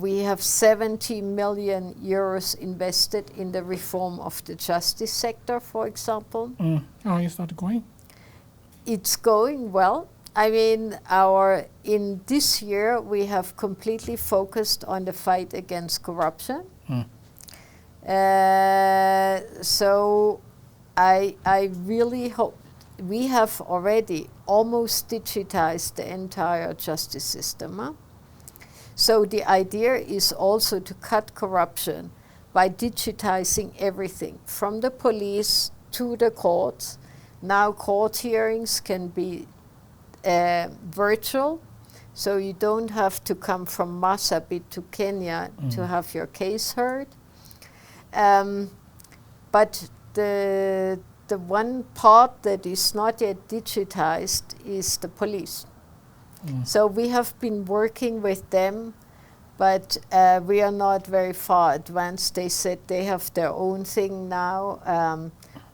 we have 70 million euros invested in the reform of the justice sector, for example. How is that going? It's going well. I mean, in this year, we have completely focused on the fight against corruption. So I really hope we have already almost digitized the entire justice system. Huh? So the idea is also to cut corruption by digitizing everything from the police to the courts. Now court hearings can be virtual, so you don't have to come from Marsabit to Kenya to have your case heard. But the one part that is not yet digitized is the police. So we have been working with them, but we are not very far advanced. They said they have their own thing now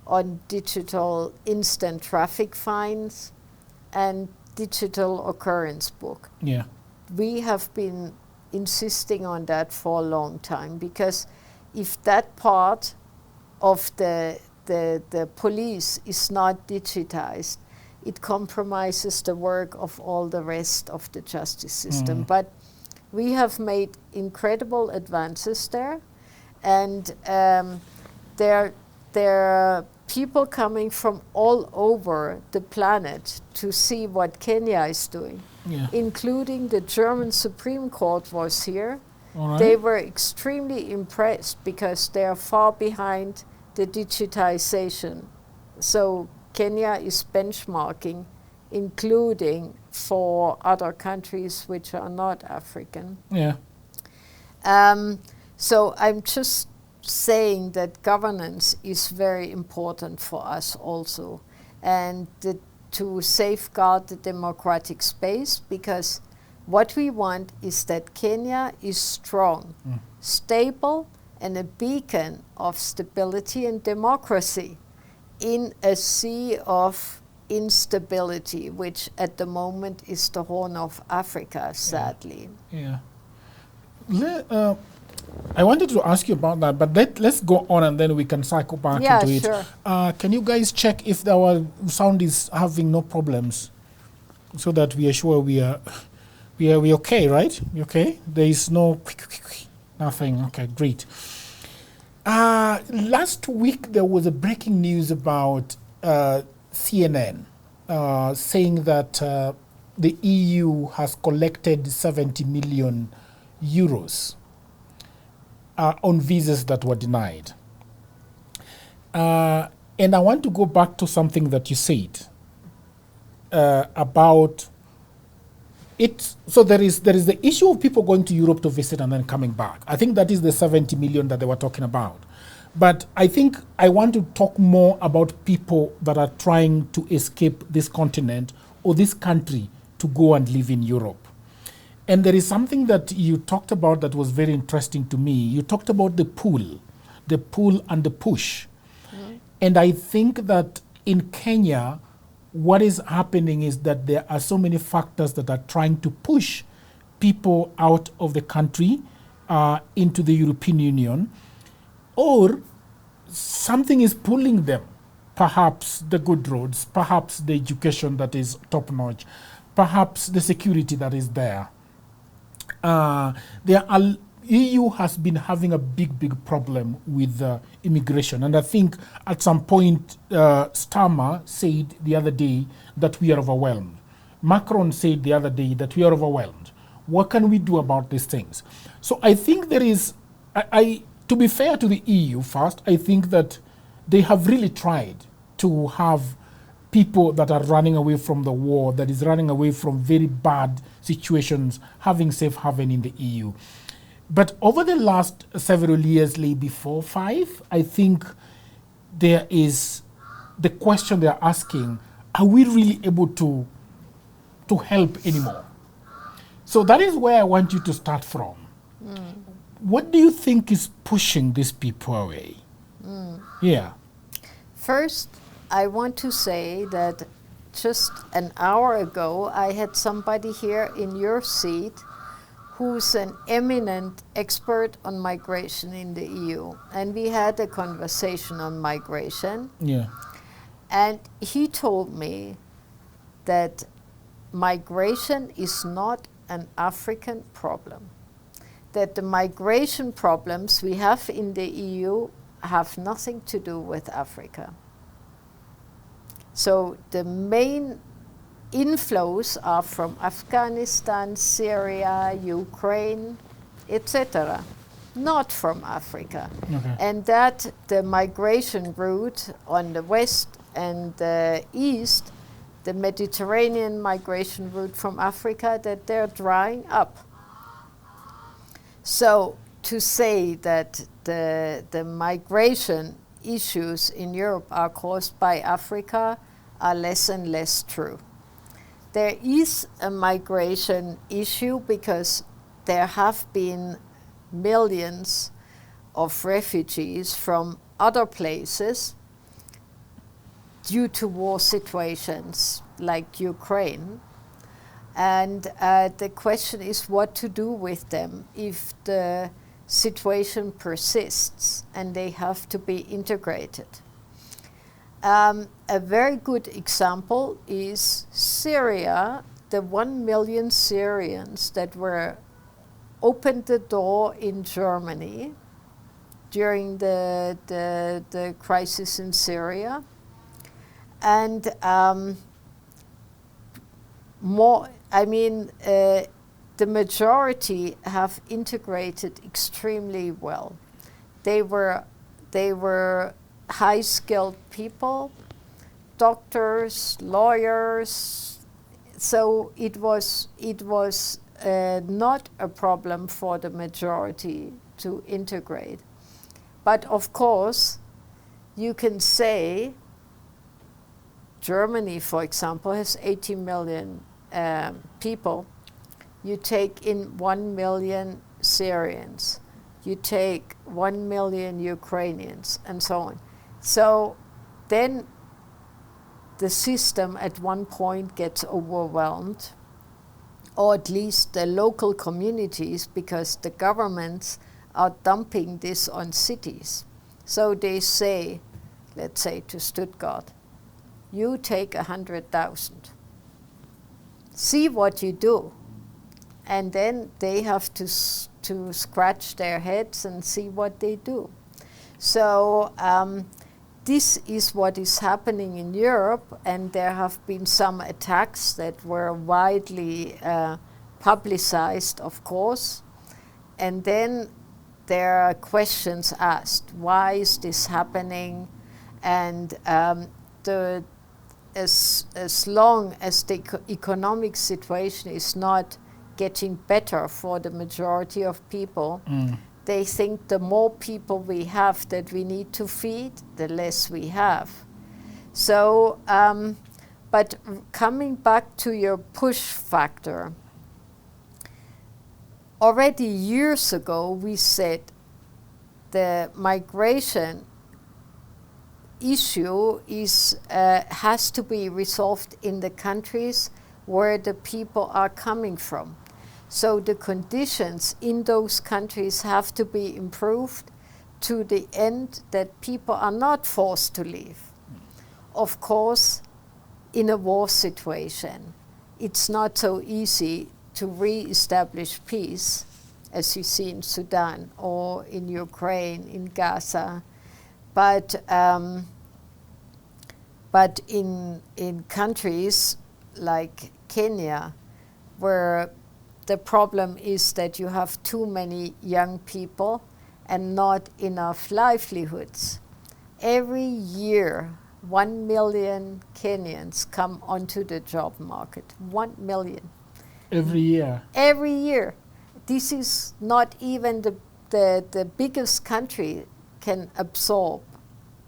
on digital instant traffic fines and digital occurrence book. Yeah. We have been insisting on that for a long time, because if that part of the police is not digitized, it compromises the work of all the rest of the justice system. But we have made incredible advances there, and there are people coming from all over the planet to see what Kenya is doing, including the German Supreme Court was here. All They right. were extremely impressed because they are far behind the digitization. So Kenya is benchmarking, including for other countries which are not African. Yeah. So I'm just saying that governance is very important for us also, and to safeguard the democratic space, because what we want is that Kenya is strong, stable, and a beacon of stability and democracy in a sea of instability, which at the moment is the Horn of Africa, sadly. Yeah. I wanted to ask you about that, but let's go on and then we can cycle back into it. Sure. Can you guys check if our sound is having no problems, so that we are sure we are okay, right? We okay? There is no nothing. Okay, great. Last week there was a breaking news about CNN saying that the EU has collected 70 million euros on visas that were denied. And I want to go back to something that you said about it. So there is the issue of people going to Europe to visit and then coming back. I think that is the 70 million that they were talking about. But I think I want to talk more about people that are trying to escape this continent or this country to go and live in Europe. And there is something that you talked about that was very interesting to me. You talked about the pull and the push. And I think that in Kenya, what is happening is that there are so many factors that are trying to push people out of the country into the European Union, or something is pulling them. Perhaps the good roads, perhaps the education that is top-notch, perhaps the security that is there. EU has been having a big problem with immigration. And I think at some point, Starmer said the other day that we are overwhelmed. Macron said the other day that we are overwhelmed. What can we do about these things? So I think there is, to be fair to the EU first, I think that they have really tried to have people that are running away from the war, that is running away from very bad situations, having safe haven in the EU. But over the last several years, maybe 4 or 5, I think there is the question they're asking, are we really able to help anymore? So that is where I want you to start from. What do you think is pushing these people away? Yeah. First, I want to say that just an hour ago, I had somebody here in your seat who's an eminent expert on migration in the EU. And we had a conversation on migration. Yeah. And he told me that migration is not an African problem, that the migration problems we have in the EU have nothing to do with Africa. So the main inflows are from Afghanistan, Syria, Ukraine, etc., not from Africa. Okay. And that the migration route on the west and the east, the Mediterranean migration route from Africa, that they're drying up. So to say that the migration issues in Europe are caused by Africa are less and less true. There is a migration issue because there have been millions of refugees from other places due to war situations like Ukraine. And the question is what to do with them if the situation persists and they have to be integrated. A very good example is Syria, the 1 million Syrians that were opened the door in Germany during the crisis in Syria. And the majority have integrated extremely well. They were high-skilled people, doctors, lawyers. So it was not a problem for the majority to integrate. But of course, you can say Germany, for example, has 80 million people. You take in 1 million Syrians, you take 1 million Ukrainians, and so on. So then the system at one point gets overwhelmed, or at least the local communities, because the governments are dumping this on cities. So they say, let's say to Stuttgart, you take 100,000. See what you do. And then they have to scratch their heads and see what they do. So this is what is happening in Europe, and there have been some attacks that were widely publicized, of course. And then there are questions asked, why is this happening? And as long as the economic situation is not getting better for the majority of people, they think the more people we have that we need to feed, the less we have. So, but coming back to your push factor, already years ago we said the migration issue has to be resolved in the countries where the people are coming from. So the conditions in those countries have to be improved to the end that people are not forced to leave. Of course, in a war situation, it's not so easy to re-establish peace, as you see in Sudan or in Ukraine, in Gaza. But in countries like Kenya, where the problem is that you have too many young people and not enough livelihoods. Every year, 1 million Kenyans come onto the job market. 1 million. Every year? Every year. This is not even the biggest country can absorb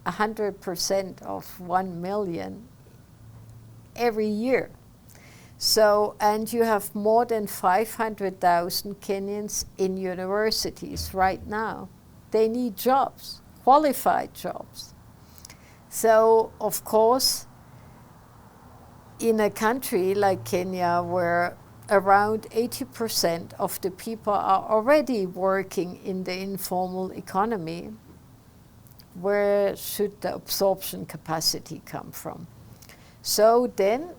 100% of 1 million every year. So, and you have more than 500,000 Kenyans in universities right now. They need jobs, qualified jobs. So, of course, in a country like Kenya, where around 80% of the people are already working in the informal economy, where should the absorption capacity come from? So then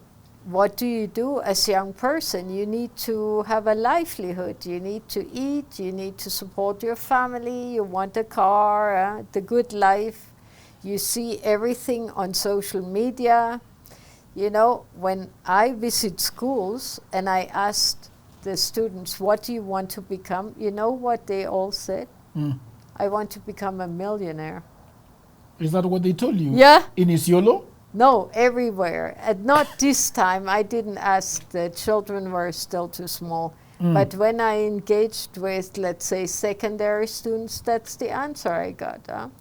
what do you do as a young person? You need to have a livelihood. You need to eat. You need to support your family. You want a car, the good life. You see everything on social media. You know, when I visit schools and I asked the students, what do you want to become? You know what they all said? I want to become a millionaire. Is that what they told you? Yeah. In Isiolo? No, everywhere. And not this time. I didn't ask. The children were still too small. But when I engaged with, let's say, secondary students, that's the answer I got.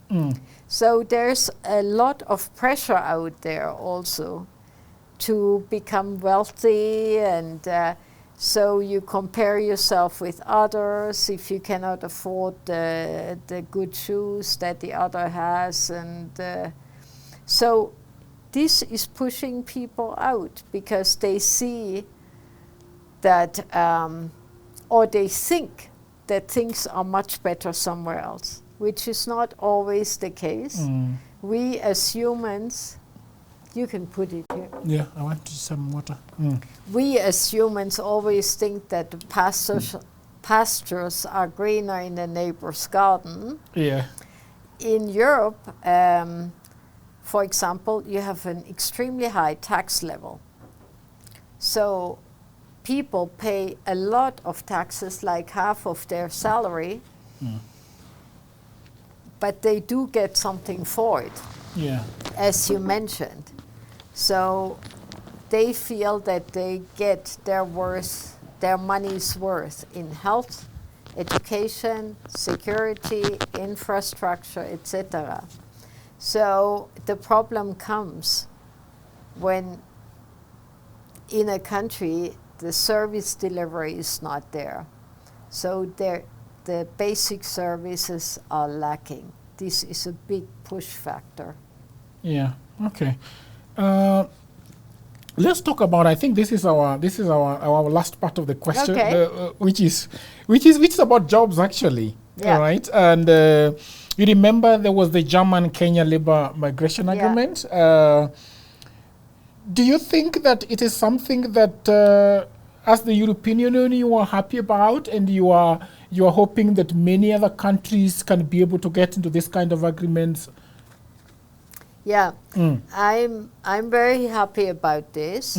So there's a lot of pressure out there also to become wealthy, and so you compare yourself with others if you cannot afford the good shoes that the other has. And so this is pushing people out because they see that, or they think that things are much better somewhere else, which is not always the case. We as humans, you can put it here. Yeah, I want some water. We as humans always think that the pastures are greener in the neighbor's garden. Yeah. In Europe, for example, you have an extremely high tax level. So people pay a lot of taxes, like half of their salary, but they do get something for it, as you mentioned. So they feel that they get their money's worth in health, education, security, infrastructure, etc. So the problem comes when in a country the service delivery is not there. So the basic services are lacking. This is a big push factor. Yeah. Okay. Let's talk about. I think this is our last part of the question, which is about jobs actually. Yeah. All right. And you remember there was the German-Kenya labor migration agreement. Do you think that it is something that, as the European Union, you are happy about, and you are hoping that many other countries can be able to get into this kind of agreements? Yeah, I'm very happy about this.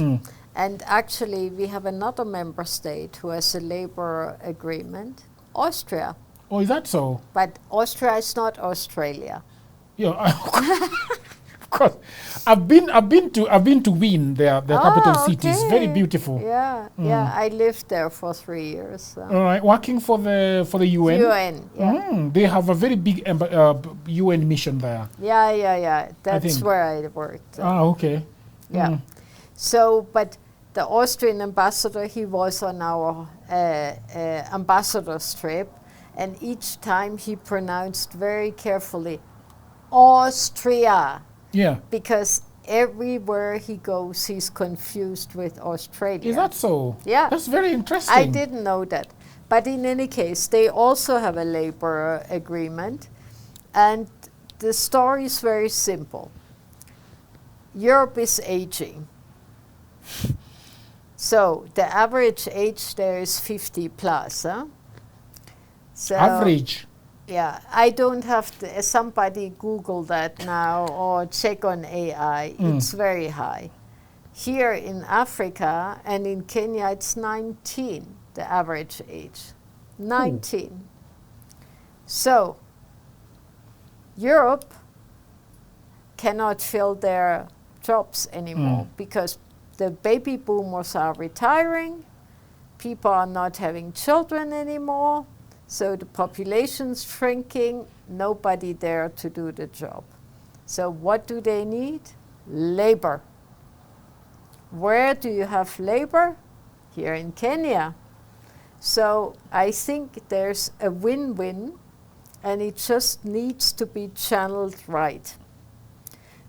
And actually, we have another member state who has a labor agreement, Austria. Oh, is that so? But Austria is not Australia. Yeah, of course. I've been to Wien, their capital city. It's very beautiful. Yeah, yeah. I lived there for 3 years. So. All right, working for the UN. UN, yeah. They have a very big UN mission there. Yeah. That's where I worked. Okay. Yeah. So, but the Austrian ambassador, he was on our ambassador's trip, and each time he pronounced very carefully, Austria. Yeah. Because everywhere he goes, he's confused with Australia. Is that so? Yeah. That's very interesting. I didn't know that. But in any case, they also have a labor agreement. And the story is very simple. Europe is aging. So the average age there is 50 plus. So average? Yeah, I don't have to, somebody Google that now or check on AI. It's very high. Here in Africa and in Kenya, it's 19, the average age. 19. So Europe cannot fill their jobs anymore because the baby boomers are retiring, people are not having children anymore, so the population's shrinking, nobody there to do the job. So what do they need? Labor. Where do you have labor? Here in Kenya. So I think there's a win-win, and it just needs to be channeled right.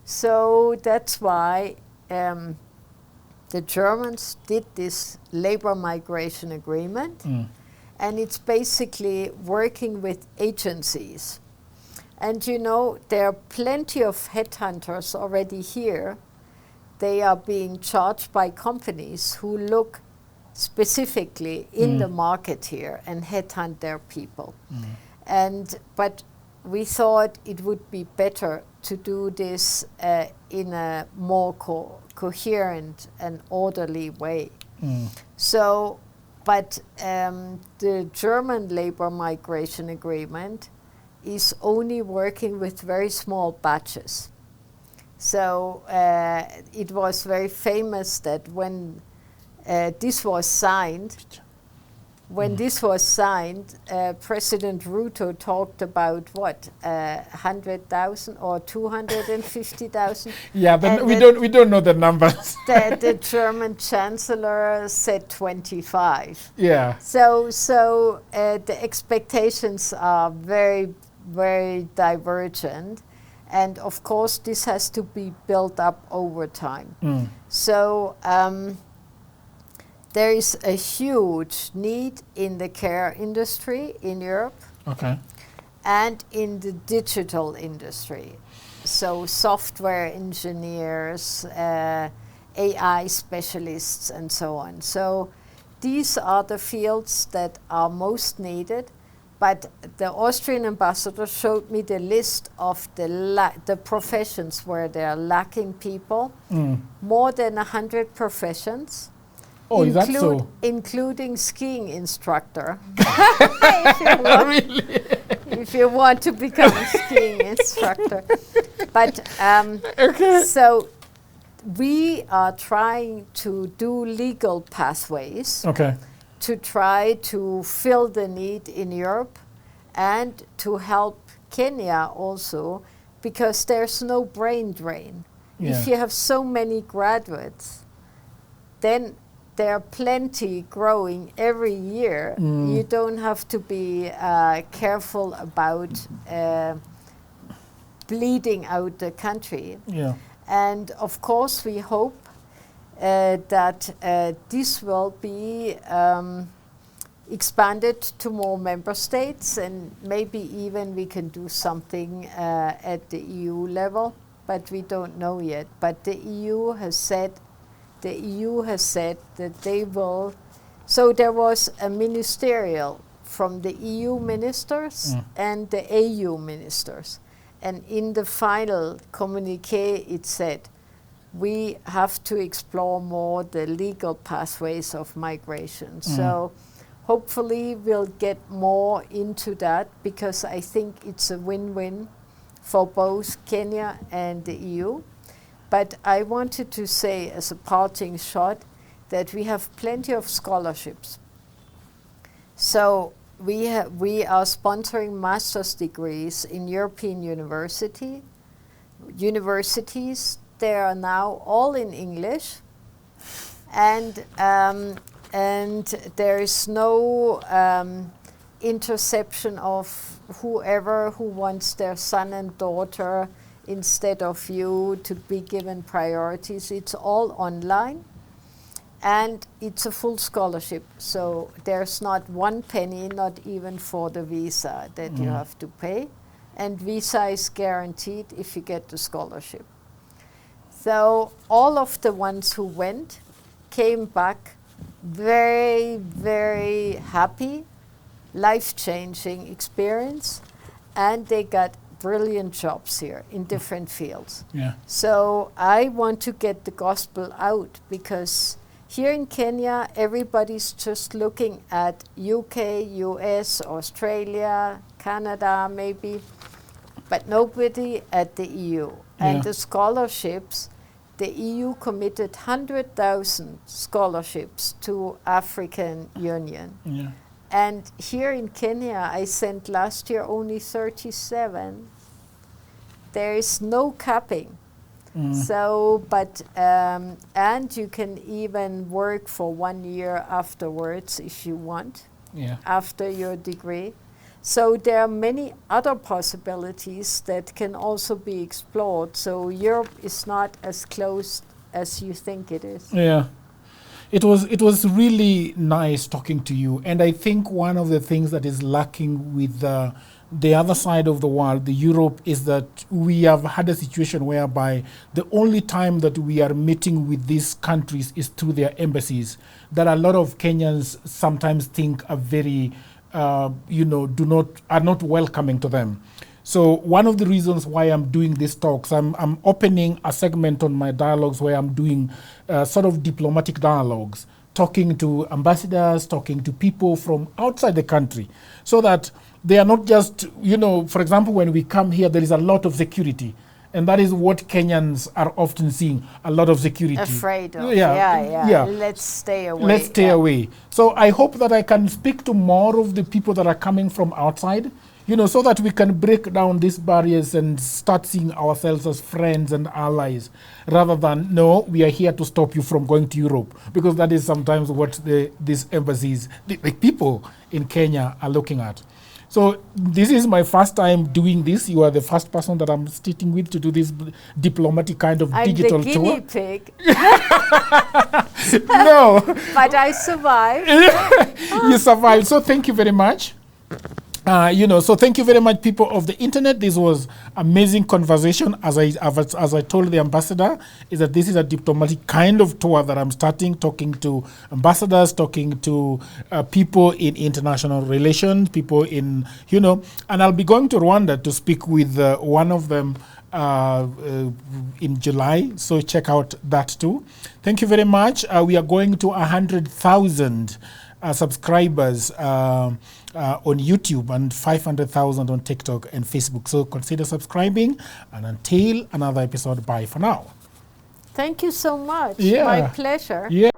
So that's why the Germans did this labor migration agreement, and it's basically working with agencies. And you know, there are plenty of headhunters already here they are being charged by companies who look specifically in the market here and headhunt their people. But we thought it would be better to do this in a more coherent and orderly way. So, but the German labor migration agreement is only working with very small batches. So it was very famous that when this was signed, President Ruto talked about what, 100,000 or 250,000. Yeah, but we don't know the numbers. The German Chancellor said 25. Yeah. So the expectations are very, very divergent, and of course this has to be built up over time. So. There is a huge need in the care industry in Europe, and in the digital industry. So software engineers, AI specialists, and so on. So these are the fields that are most needed. But the Austrian ambassador showed me the list of the professions where they are lacking people. More than 100 professions. Oh, is that so? Including skiing instructor. if you want to become a skiing instructor. But so we are trying to do legal pathways to try to fill the need in Europe and to help Kenya also, because there's no brain drain. If you have so many graduates, then there are plenty growing every year. You don't have to be careful about bleeding out the country. And of course we hope that this will be expanded to more member states, and maybe even we can do something at the EU level, but we don't know yet. But the EU has said that they will. So there was a ministerial from the EU ministers and the AU ministers. And in the final communique it said, we have to explore more the legal pathways of migration. So hopefully we'll get more into that, because I think it's a win-win for both Kenya and the EU. But I wanted to say as a parting shot that we have plenty of scholarships. So we are sponsoring master's degrees in European universities. They are now all in English, and there is no interception of whoever who wants their son and daughter instead of you to be given priorities. It's all online, and it's a full scholarship. So there's not one penny, not even for the visa, that you have to pay. And visa is guaranteed if you get the scholarship. So all of the ones who went came back very, very happy, life-changing experience, and they got brilliant jobs here in different fields. So I want to get the gospel out, because here in Kenya everybody's just looking at UK, US, Australia, Canada maybe, but nobody at the EU. And the scholarships, the EU committed 100,000 scholarships to African Union. And here in Kenya, I sent last year only 37. There is no capping. So, but, and you can even work for 1 year afterwards if you want, after your degree. So there are many other possibilities that can also be explored. So Europe is not as closed as you think it is. It was really nice talking to you, and I think one of the things that is lacking with the other side of the world, the Europe, is that we have had a situation whereby the only time that we are meeting with these countries is through their embassies, that a lot of Kenyans sometimes think are very, are not welcoming to them. So one of the reasons why I'm doing these talks, I'm opening a segment on my dialogues where I'm doing sort of diplomatic dialogues, talking to ambassadors, talking to people from outside the country, so that they are not just, for example, when we come here, there is a lot of security. And that is what Kenyans are often seeing, a lot of security. Afraid of, yeah. Let's stay away. Let's stay away. So I hope that I can speak to more of the people that are coming from outside, so that we can break down these barriers and start seeing ourselves as friends and allies, rather than, no, we are here to stop you from going to Europe, because that is sometimes what these embassies, the people in Kenya are looking at. So this is my first time doing this. You are the first person that I'm sitting with to do this diplomatic kind of digital tour. I'm the guinea pig. No. But I survived. You survived. So thank you very much. So thank you very much, people of the internet. This was amazing conversation. As I told the ambassador, is that this is a diplomatic kind of tour that I'm starting, talking to ambassadors, talking to people in international relations, people in, and I'll be going to Rwanda to speak with one of them in July. So check out that too. Thank you very much. We are going to 100,000 subscribers on YouTube and 500,000 on TikTok and Facebook. So consider subscribing, and until another episode, bye for now. Thank you so much. Yeah. My pleasure. Yeah.